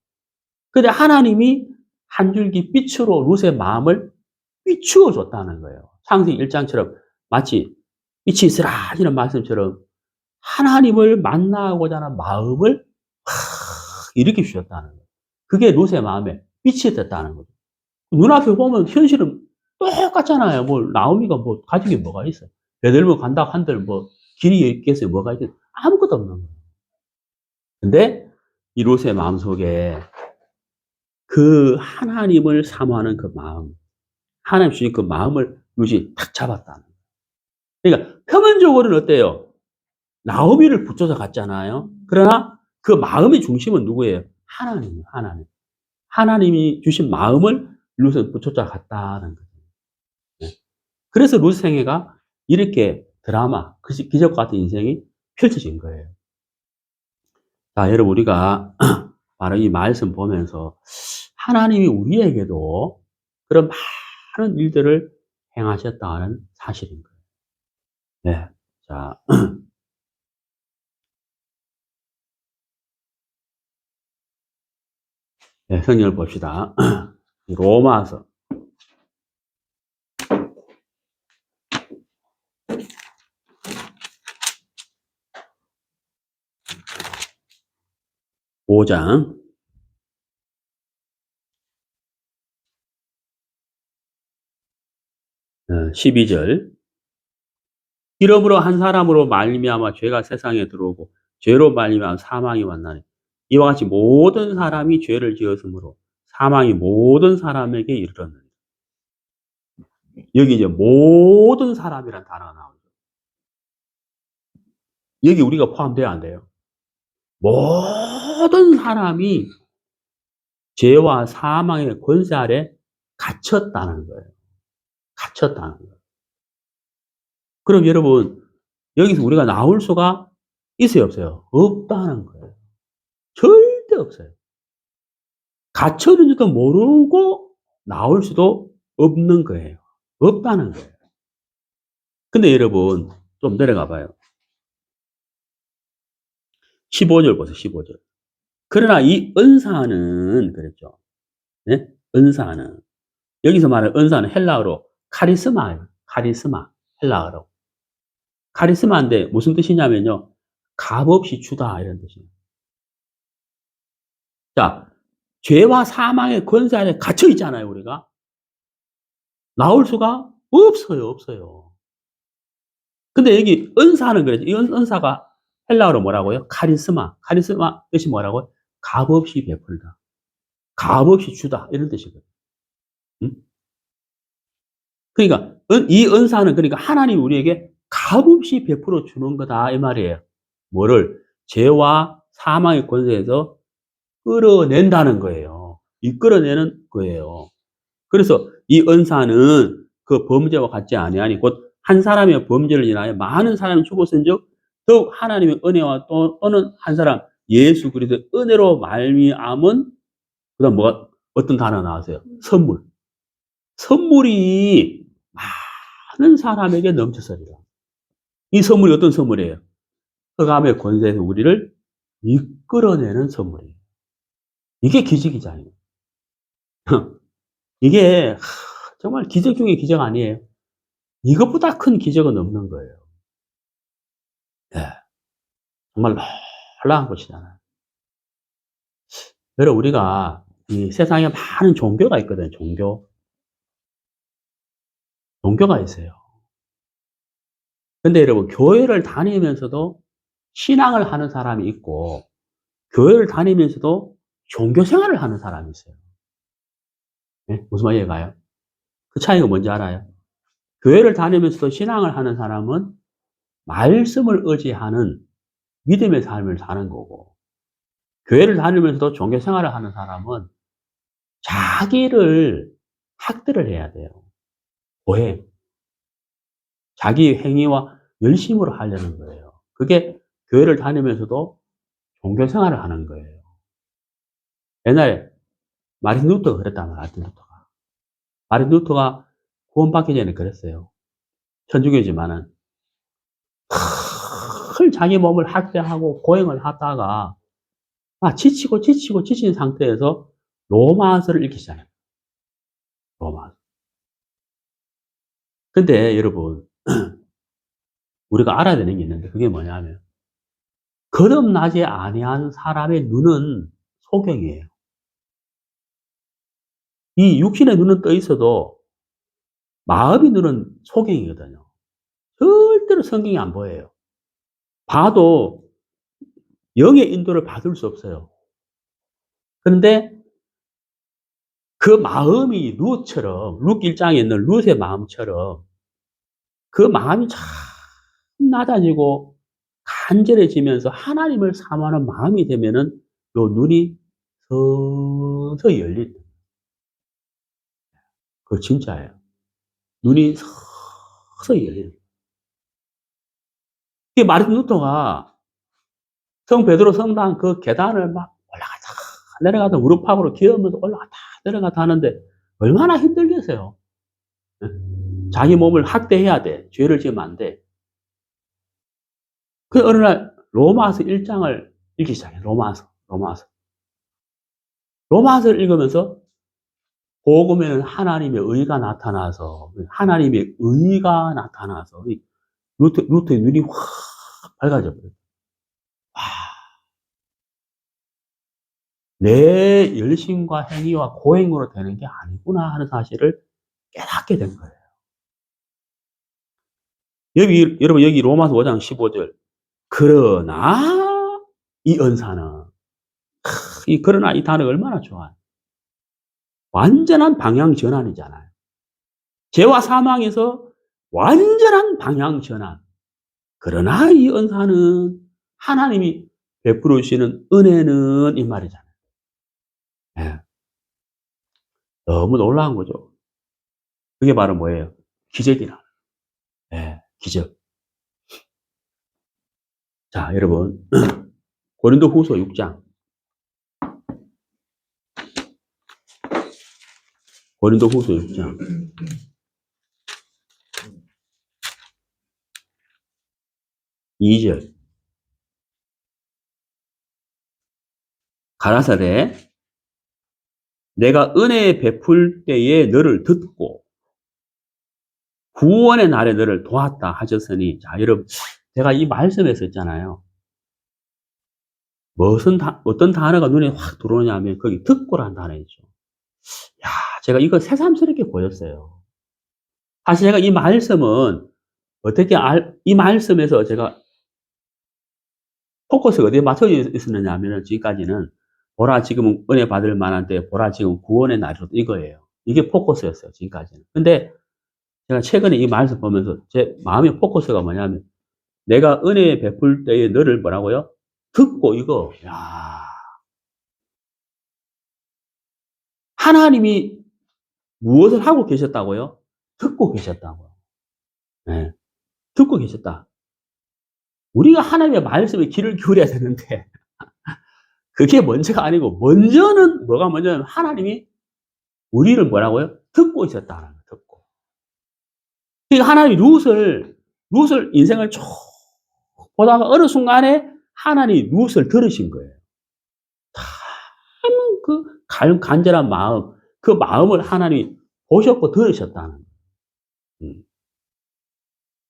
근데 하나님이 한 줄기 빛으로 롯의 마음을 비추어 줬다는 거예요. 창세기 1장처럼 마치 빛이 있으라 이런 말씀처럼 하나님을 만나고자 하는 마음을 일으켜 주셨다는 거예요. 그게 롯의 마음에 빛이 됐다는 거죠. 눈앞에 보면 현실은 똑같잖아요. 뭐 나오미가 뭐 가진 게 뭐가 있어요. 베들레헴 간다고 한들 뭐 길이 있겠어요. 뭐가 있겠어요. 아무것도 없는 거예요. 근데 이 롯의 마음속에 그 하나님을 사모하는 그 마음, 하나님 주신 그 마음을 롯이 탁 잡았다는 거예요. 그러니까 표면적으로는 어때요? 나오미를 붙여서 갔잖아요. 그러나 그 마음의 중심은 누구예요? 하나님이에요. 하나님. 하나님이 주신 마음을 롯은 붙여서 갔다는 거예요. 네. 그래서 롯 생애가 이렇게 드라마, 기적 같은 인생이 펼쳐진 거예요. 자, 여러분, 우리가 바로 이 말씀 보면서 하나님이 우리에게도 그런 많은 일들을 행하셨다는 사실인 거예요. 네. 자. 네, 성경을 봅시다. 로마서. (5장) 12절. 이러므로 한 사람으로 말미암아 죄가 세상에 들어오고 죄로 말미암아 사망이 왔나니 이와 같이 모든 사람이 죄를 지었으므로 사망이 모든 사람에게 이르렀느니라. 여기 이제 모든 사람이란 단어가 나오죠. 여기 우리가 포함돼야 안 돼요. 모든 사람이 죄와 사망의 권세 아래 갇혔다는 거예요. 갇혔다는 거예요. 그럼 여러분, 여기서 우리가 나올 수가 있어요, 없어요? 없다는 거예요. 절대 없어요. 갇혔는지도 모르고 나올 수도 없는 거예요. 없다는 거예요. 근데 여러분, 좀 내려가 봐요. 15절 보세요, 15절. 그러나 이 은사는, 그랬죠. 네? 은사는. 여기서 말하는 은사는 헬라어로 카리스마예요. 카리스마. 헬라어로. 카리스마인데 무슨 뜻이냐면요. 값없이 주다, 이런 뜻이에요. 자, 죄와 사망의 권세 안에 갇혀 있잖아요, 우리가. 나올 수가 없어요, 없어요. 근데 여기 은사는 그래요. 이 은사가 헬라어로 뭐라고요? 카리스마. 카리스마 뜻이 뭐라고요? 값없이 베풀다. 값없이 주다. 이런 뜻이거든요. 응? 그러니까 이 은사는 그러니까 하나님이 우리에게 값없이 베풀어 주는 거다 이 말이에요. 뭐를? 죄와 사망의 권세에서 끌어낸다는 거예요. 이끌어내는 거예요. 그래서 이 은사는 그 범죄와 같지 아니하니 곧 한 사람의 범죄를 인하여 많은 사람이 죽었은즉 더욱 하나님의 은혜와 또는 한 사람 예수 그리스도의 은혜로 말미암은 그다음 뭐가 어떤 단어 나왔어요? 선물. 선물이 많은 사람에게 넘쳐서리라. 이 선물이 어떤 선물이에요? 흑암의 권세에서 우리를 이끌어내는 선물이에요. 이게 기적이잖아요. 이게 정말 기적 중에 기적 아니에요. 이것보다 큰 기적은 없는 거예요. 네. 정말 놀라운 것이잖아요. 여러분, 우리가 이 세상에 많은 종교가 있거든요. 종교가 있어요. 근데 여러분, 교회를 다니면서도 신앙을 하는 사람이 있고, 교회를 다니면서도 종교 생활을 하는 사람이 있어요. 네? 무슨 말이에요, 가요? 그 차이가 뭔지 알아요? 교회를 다니면서도 신앙을 하는 사람은 말씀을 의지하는 믿음의 삶을 사는 거고, 교회를 다니면서도 종교 생활을 하는 사람은 자기를 학대를 해야 돼요. 왜? 자기 행위와 열심으로 하려는 거예요. 그게 교회를 다니면서도 종교 생활을 하는 거예요. 옛날에 마틴 루터가 그랬단 말이에요. 마틴 루터가 구원받기 전에 그랬어요. 천주교지만은 늘 자기 몸을 학대하고 고행을 하다가 지치고 지친 상태에서 로마서를 읽기 시작해요. 로마서. 근데 여러분, 우리가 알아야 되는 게 있는데 그게 뭐냐면 거듭나지 아니한 사람의 눈은 소경이에요. 이 육신의 눈은 떠 있어도 마음의 눈은 소경이거든요. 절대로 성경이 안 보여요. 봐도 영의 인도를 받을 수 없어요. 그런데 그 마음이 룻처럼, 룻 1장에 있는 룻의 마음처럼 그 마음이 참 낮아지고 간절해지면서 하나님을 사모하는 마음이 되면은 요 눈이 서서히 열린다. 그거 진짜예요. 눈이 서서히 열려요. 이 마르틴 루터가 성 베드로 성당 그 계단을 막 올라갔다 내려가다 무릎팍으로 기어면서 올라갔다 내려갔다 하는데 얼마나 힘들겠어요. 자기 몸을 학대해야 돼. 죄를 지으면 안 돼. 그 어느 날 로마서 1장을 읽기 시작해. 로마서를 읽으면서 복음에는 하나님의 의가 나타나서 루터의 눈이 확 밝아져 버려요. 내 열심과 행위와 고행으로 되는 게 아니구나 하는 사실을 깨닫게 된 거예요. 여러분, 여기 로마서 5장 15절. 그러나 이 은사는, 그러나 이 단어가 얼마나 좋아요. 완전한 방향 전환이잖아요. 죄와 사망에서 완전한 방향 전환. 그러나 이 은사는 하나님이 베풀어 주시는 은혜는 이 말이잖아요. 네. 너무 놀라운 거죠. 그게 바로 뭐예요? 기적이라. 네, 기적. 자, 여러분. 고린도후서 6장. 고린도후서 6장. 2절. 가라사대 내가 은혜 베풀 때에 너를 듣고 구원의 날에 너를 도왔다 하셨으니, 자, 여러분, 제가 이 말씀에서 있잖아요. 어떤 단어가 눈에 확 들어오냐 하면 거기 듣고라는 단어이죠. 야, 제가 이거 새삼스럽게 보였어요. 사실 제가 이 말씀은 이 말씀에서 제가 포커스가 어디에 맞춰져 있었느냐 하면 지금까지는 보라 지금은 은혜 받을 만한 때, 보라 지금 구원의 날이로도 이거예요. 이게 포커스였어요, 지금까지는. 근데 제가 최근에 이 말씀 보면서 제 마음의 포커스가 뭐냐면 내가 은혜 베풀 때에 너를 뭐라고요? 듣고 이거. 야, 하나님이 무엇을 하고 계셨다고요? 듣고 계셨다고요. 네, 듣고 계셨다. 우리가 하나님의 말씀에 귀를 기울여야 되는데 그게 먼저가 아니고 먼저는 뭐가 먼저는 하나님이 우리를 뭐라고요? 듣고 있었다는 거예요. 듣고. 그러니까 하나님이 룻을 인생을 쭉 보다가 어느 순간에 하나님이 룻을 들으신 거예요. 참 그 간절한 마음, 그 마음을 하나님이 보셨고 들으셨다는 거예요.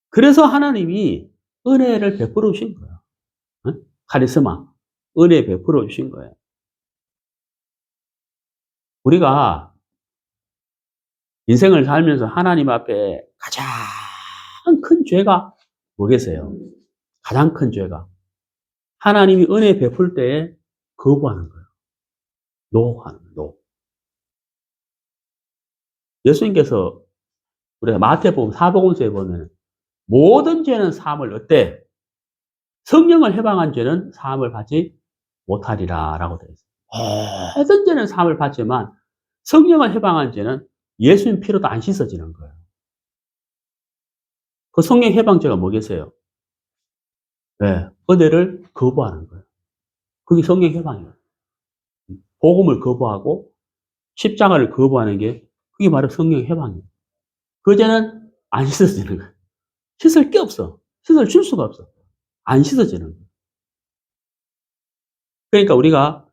그래서 하나님이 은혜를 베풀어 주신 거예요. 카리스마, 은혜 베풀어 주신 거예요. 우리가 인생을 살면서 하나님 앞에 가장 큰 죄가 뭐겠어요? 가장 큰 죄가 하나님이 은혜 베풀 때에 거부하는 거예요. 노하는 거예요. 예수님께서 우리가 마태복음 사복음서에 보면 모든 죄는 사함을 어때? 성령을 해방한 죄는 사함을 받지 못하리라 라고 되어 있어요. 모든 죄는 사함을 받지만 성령을 해방한 죄는 예수님 피로도 안 씻어지는 거예요. 그 성령 해방죄가 뭐겠어요? 네, 은혜를 거부하는 거예요. 그게 성령 해방이에요. 복음을 거부하고 십자가를 거부하는 게 그게 바로 성령 해방이에요. 그 죄는 안 씻어지는 거예요. 씻을 게 없어. 씻을 줄 수가 없어. 안 씻어지는 거예요. 그러니까 우리가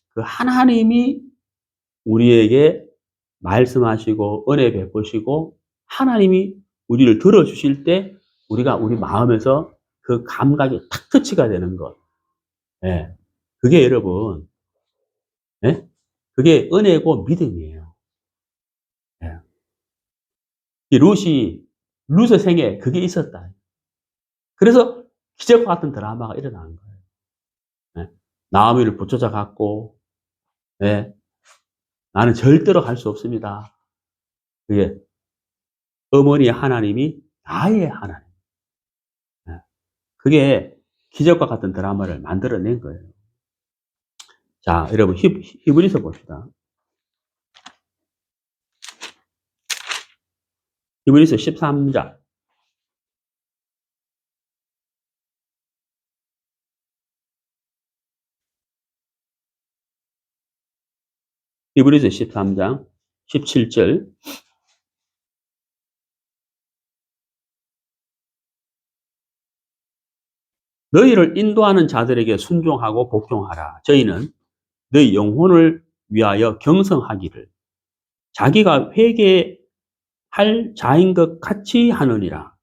그 하나님이 우리에게 말씀하시고 은혜 베푸시고 하나님이 우리를 들어주실 때 우리가 우리 마음에서 그 감각이 탁 터치가 되는 것. 예. 그게 여러분, 예? 그게 은혜고 믿음이에요. 예. 이 룻의 생에 그게 있었다. 그래서 기적과 같은 드라마가 일어나는 거예요. 예. 나오미를 붙여져 갖고, 예. 나는 절대로 갈 수 없습니다. 그게 어머니의 하나님이 나의 하나님. 예. 그게 기적과 같은 드라마를 만들어낸 거예요. 자, 여러분, 히브리서 봅시다. 히브리서 13장. 히브리서 13장 17절. 너희를 인도하는 자들에게 순종하고 복종하라. 저희는 너희 영혼을 위하여 경성하기를 자기가 회개할 자인 것 같이 하느니라.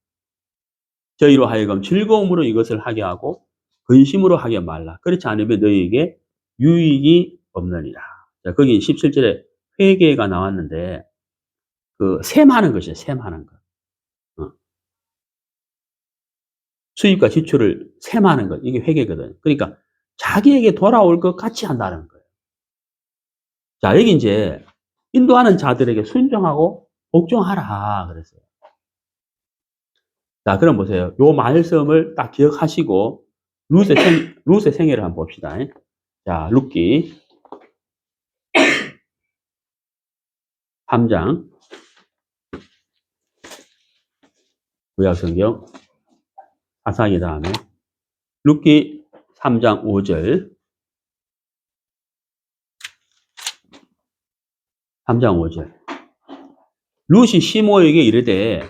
저희로 하여금 즐거움으로 이것을 하게 하고 근심으로 하게 말라. 그렇지 않으면 너희에게 유익이 없느니라. 자, 거기 17절에 회개가 나왔는데 그 셈하는 것이에요. 셈하는 것. 수입과 지출을 셈하는 것. 이게 회개거든요. 그러니까 자기에게 돌아올 것 같이 한다는 거예요. 자, 여기 이제 인도하는 자들에게 순종하고 복종하라 그랬어요. 자, 그럼 보세요. 요 말씀을 딱 기억하시고 룻의 생애를 한번 봅시다. 자, 룻기 3장 구약성경 사사기 다음에 룻기 3장 5절 3장 5절 룻이 시므에게 이르되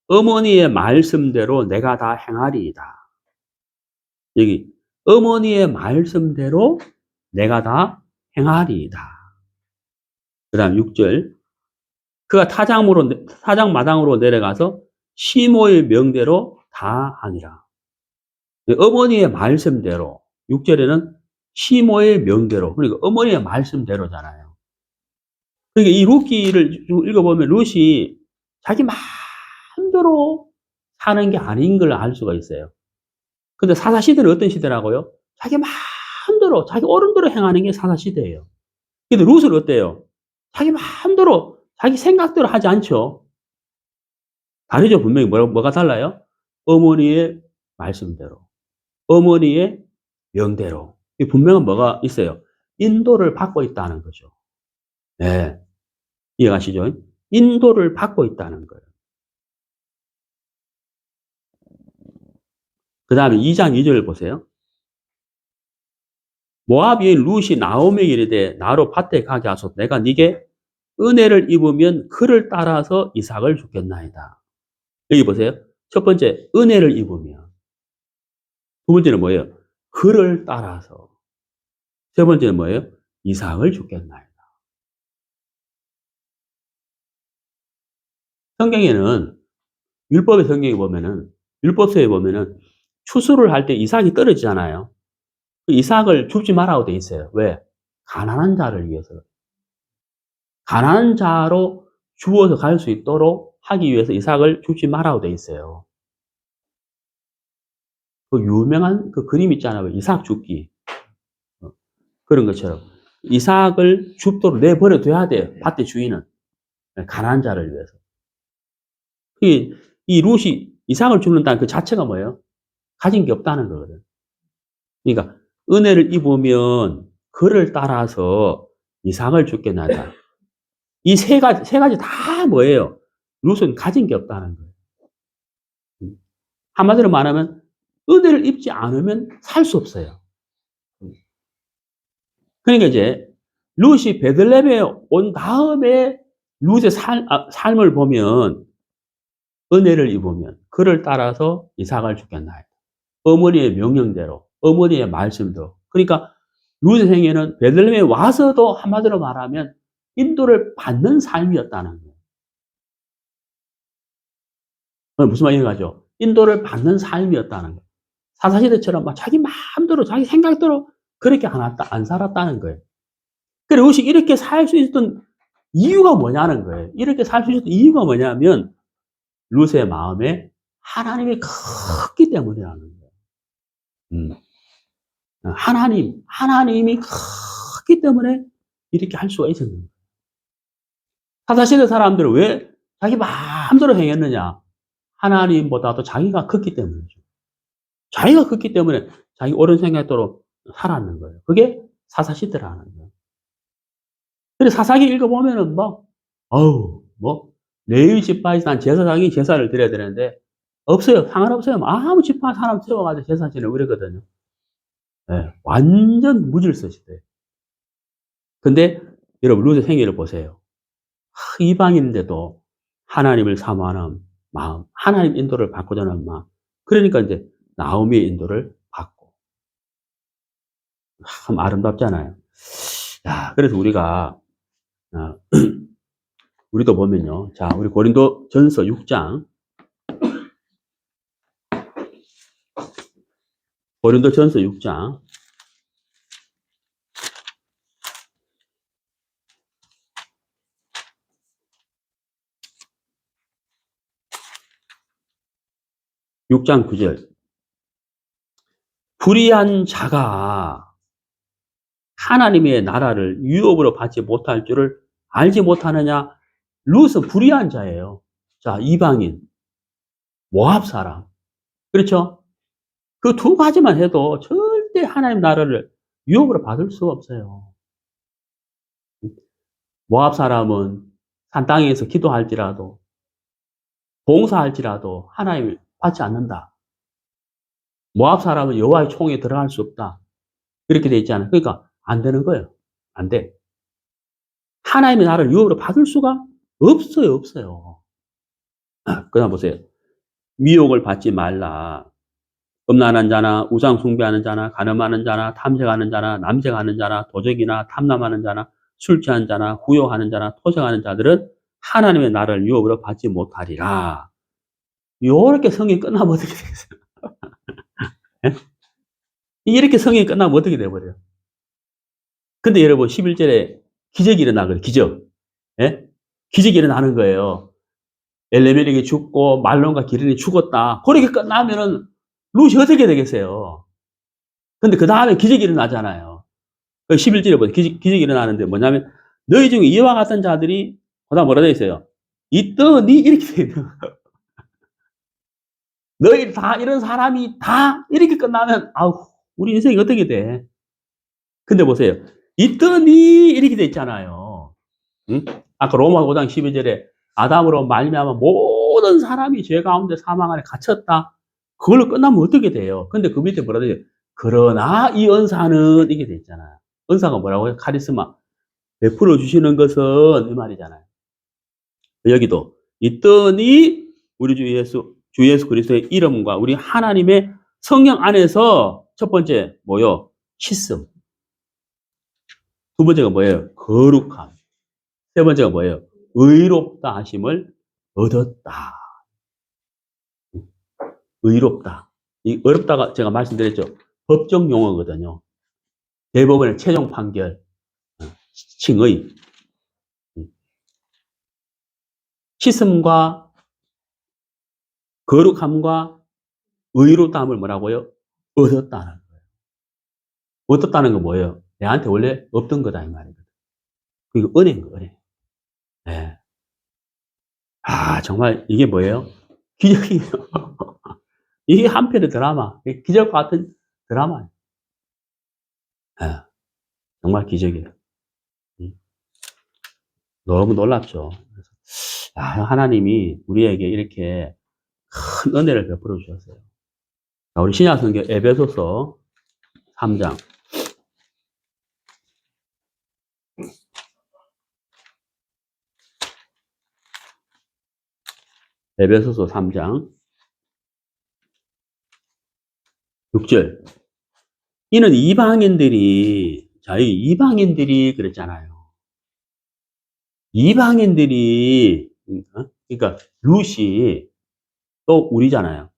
어머니의 말씀대로 내가 다 행하리이다. 여기 어머니의 말씀대로 내가 다 행하리이다. 그 다음 6절 그가 타작마당으로 내려가서 시므의 명대로 다 하니라. 어머니의 말씀대로 6절에는 시므의 명대로 그러니까 어머니의 말씀대로잖아요. 그러니까 이 룻기를 읽어보면 룻이 자기 마음대로 사는 게 아닌 걸 알 수가 있어요. 근데 사사시대는 어떤 시대라고요? 자기 마음대로, 자기 어른대로 행하는 게 사사시대예요. 근데 룻은 어때요? 자기 마음대로, 자기 생각대로 하지 않죠. 다르죠. 분명히 뭐가 달라요? 어머니의 말씀대로, 어머니의 명대로. 분명한 뭐가 있어요? 인도를 받고 있다는 거죠. 네. 이해가시죠? 인도를 받고 있다는 거예요. 그 다음에 2장 2절을 보세요. 모압 여인 룻이 나오미에게 이르되 나로 밭에 가게 하소서. 내가 네게 은혜를 입으면 그를 따라서 이삭을 주겠나이다. 여기 보세요. 첫 번째 은혜를 입으면, 두 번째는 뭐예요? 그를 따라서, 세 번째는 뭐예요? 이삭을 주겠나이다. 성경에는 율법의 성경에 보면은 율법서에 보면은 추수를 할 때 이삭이 떨어지잖아요. 그 이삭을 줍지 말라고 돼 있어요. 왜? 가난한 자를 위해서. 가난한 자로 주어서 갈 수 있도록 하기 위해서 이삭을 줍지 말라고 돼 있어요. 그 유명한 그 그림 있잖아요. 이삭 줍기. 그런 것처럼. 이삭을 줍도록 내버려 둬야 돼요. 밭의 주인은. 가난한 자를 위해서. 이 룻이 이삭을 죽는다는 그 자체가 뭐예요? 가진 게 없다는 거거든. 그러니까 은혜를 입으면 그를 따라서 이삭을 죽게 나다. 이 세 가지 다 뭐예요? 룻은 가진 게 없다는 거예요. 한마디로 말하면 은혜를 입지 않으면 살 수 없어요. 그러니까 이제 룻이 베들레헴에 온 다음에 룻의 삶을 보면 은혜를 입으면 그를 따라서 이삭을 죽겠나이다. 어머니의 명령대로, 어머니의 말씀대로. 그러니까 룻의 생애는 베들레헴에 와서도 한마디로 말하면 인도를 받는 삶이었다는 거예요. 무슨 말인지 가죠? 인도를 받는 삶이었다는 거예요. 사사시대처럼 막 자기 마음대로, 자기 생각대로 그렇게 안 살았다는 거예요. 그리고 룻이 이렇게 살 수 있었던 이유가 뭐냐는 거예요. 이렇게 살 수 있었던 이유가 뭐냐면 룻의 마음에 하나님이 컸기 때문이라는 거예요. 하나님이 컸기 때문에 이렇게 할 수가 있었는 거예요. 사사시대 사람들은 왜 자기 마음대로 행했느냐? 하나님보다도 자기가 컸기 때문이죠. 자기가 컸기 때문에 자기 옳은 생각대로 살았는 거예요. 그게 사사시대라는 거예요. 그래서 사사기 읽어보면은 레위 지파에서 난 제사장이 제사를 드려야 되는데, 없어요. 상관없어요. 아무 지파 사람 세워가지고 제사 지내고 그랬거든요. 네, 완전 무질서 시대. 근데 여러분, 룻의 생애를 보세요. 이방인인데도 하나님을 사모하는 마음, 하나님 인도를 받고자 하는 마음. 그러니까 이제 나오미의 인도를 받고. 참 아름답잖아요. 야, 그래서 우리가 우리도 보면요. 자, 우리 고린도 전서 6장. 고린도 전서 6장. 6장 9절. 불의한 자가 하나님의 나라를 유업으로 받지 못할 줄을 알지 못하느냐? 룻은 불의한 자예요. 자, 이방인, 모압 사람. 그렇죠? 그 두 가지만 해도 절대 하나님 나라를 유업으로 받을 수가 없어요. 모압 사람은 산 땅에서 기도할지라도, 봉사할지라도 하나님을 받지 않는다. 모압 사람은 여호와의 총에 들어갈 수 없다. 그렇게 돼 있잖아요. 그러니까 안 되는 거예요. 안 돼. 하나님의 나라를 유업으로 받을 수가 없어요. 그다음 보세요. 미혹을 받지 말라. 음란한 자나 우상 숭배하는 자나 간음하는 자나 탐색하는 자나 남색하는 자나 도적이나 탐남하는 자나 술 취한 자나 후욕하는 자나 토색하는 자들은 하나님의 나라를 유업으로 받지 못하리라. 이렇게 성경이 끝나면 어떻게 되겠어요? 이렇게 성경이 끝나면 어떻게 돼버려요? 근데 여러분 11절에 기적이 일어나거든요. 기적. 예? 기적이 일어나는 거예요. 엘레멜렉이 죽고 말론과 기른이 죽었다. 그렇게 끝나면은 룻이 어떻게 되겠어요? 근데 그 다음에 기적이 일어나잖아요. 11절에 보세요. 기적이 일어나는데 뭐냐면 너희 중에 이와 같은 자들이 그다음 뭐라 되어 있어요? 있더니 이렇게 되어 있는 거예요. 너희 다 이런 사람이 다 이렇게 끝나면 아우 우리 인생이 어떻게 돼? 근데 보세요. 있더니 이렇게 돼 있잖아요. 응? 아까 로마 5장 12절에 아담으로 말미암아 모든 사람이 죄 가운데 사망 안에 갇혔다. 그걸로 끝나면 어떻게 돼요? 근데 그 밑에 뭐라 돼요? 그러나 이 은사는 이게 돼 있잖아요. 은사가 뭐라고요? 카리스마. 베풀어 주시는 것은 이 말이잖아요. 여기도 있더니 우리 주 예수 그리스도의 이름과 우리 하나님의 성령 안에서 첫 번째 뭐요? 씻음. 두 번째가 뭐예요? 거룩함. 세 번째가 뭐예요? 의롭다 하심을 얻었다. 의롭다. 이 어렵다가 제가 말씀드렸죠. 법정 용어거든요. 대법원의 최종 판결, 칭의. 씻음과 거룩함과 의롭다함을 뭐라고요? 얻었다는 거예요. 얻었다는 건 뭐예요? 내한테 원래 없던 거다 이 말이거든. 그게 은혜인 거예요. 은혜. 네. 정말 이게 뭐예요? 기적이에요. 이게 한편의 드라마, 기적과 같은 드라마예요. 예, 정말 기적이에요. 음, 너무 놀랍죠. 그래서, 하나님이 우리에게 이렇게 큰 은혜를 베풀어 주셨어요. 자, 우리 신약성경 에베소서 3장. 에베소서 3장 6절. 이는 이방인들이 그랬잖아요. 이방인들이, 그러니까 룻이 또 우리잖아요.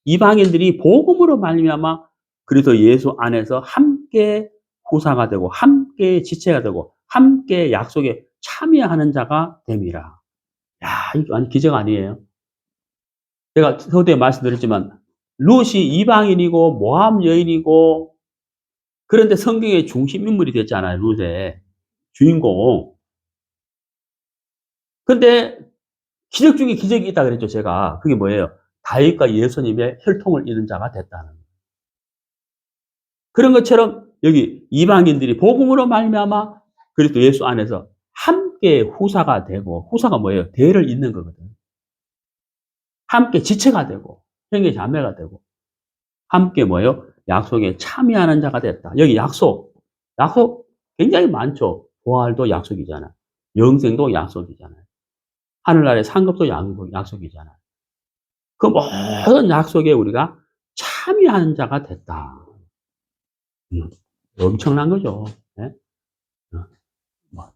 이방인들이 복음으로 말미암아 그래서 예수 안에서 함께 후사가 되고 함께 지체가 되고 함께 약속에 참여하는 자가 됨이라. 야, 이거 완전 기적 아니에요? 제가 서두에 말씀드렸지만 룻이 이방인이고 모함 여인이고 그런데 성경의 중심 인물이 됐잖아요. 룻의 주인공. 근데 기적 중에 기적이 있다 그랬죠, 제가. 그게 뭐예요? 다윗과 예수님의 혈통을 이룬 자가 됐다는 거예요. 그런 것처럼 여기 이방인들이 복음으로 말미암아 그리스도 예수 안에서 함께 후사가 되고, 후사가 뭐예요? 대를 잇는 거거든요. 함께 지체가 되고 형제 자매가 되고 함께 뭐예요? 약속에 참여하는 자가 됐다. 여기 약속 굉장히 많죠. 부활도 약속이잖아요. 영생도 약속이잖아요. 하늘나라의 상급도 약속이잖아요. 그 모든 약속에 우리가 참여하는 자가 됐다. 엄청난 거죠. 네? 뭐,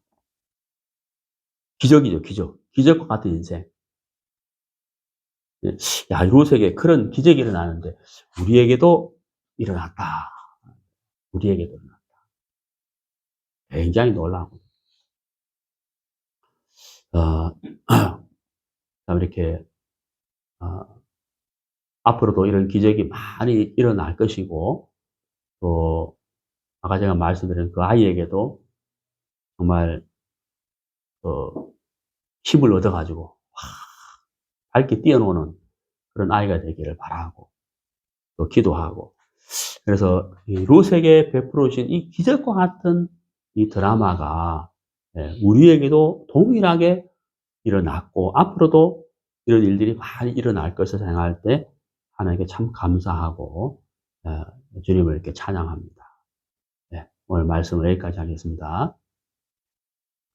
기적이죠, 기적. 기적과 같은 인생. 야, 롯에게 그런 기적이 일어나는데 우리에게도 일어났다. 우리에게도 일어났다. 굉장히 놀라고. 어, 이렇게 앞으로도 이런 기적이 많이 일어날 것이고 또 아까 제가 말씀드린 그 아이에게도 정말 힘을 얻어가지고 밝게 뛰어노는 그런 아이가 되기를 바라고 또 기도하고 그래서 이 롯에게 베풀어 주신 이 기적과 같은 이 드라마가 우리에게도 동일하게 일어났고 앞으로도 이런 일들이 많이 일어날 것을 생각할 때 하나님께 참 감사하고 주님을 이렇게 찬양합니다. 오늘 말씀을 여기까지 하겠습니다.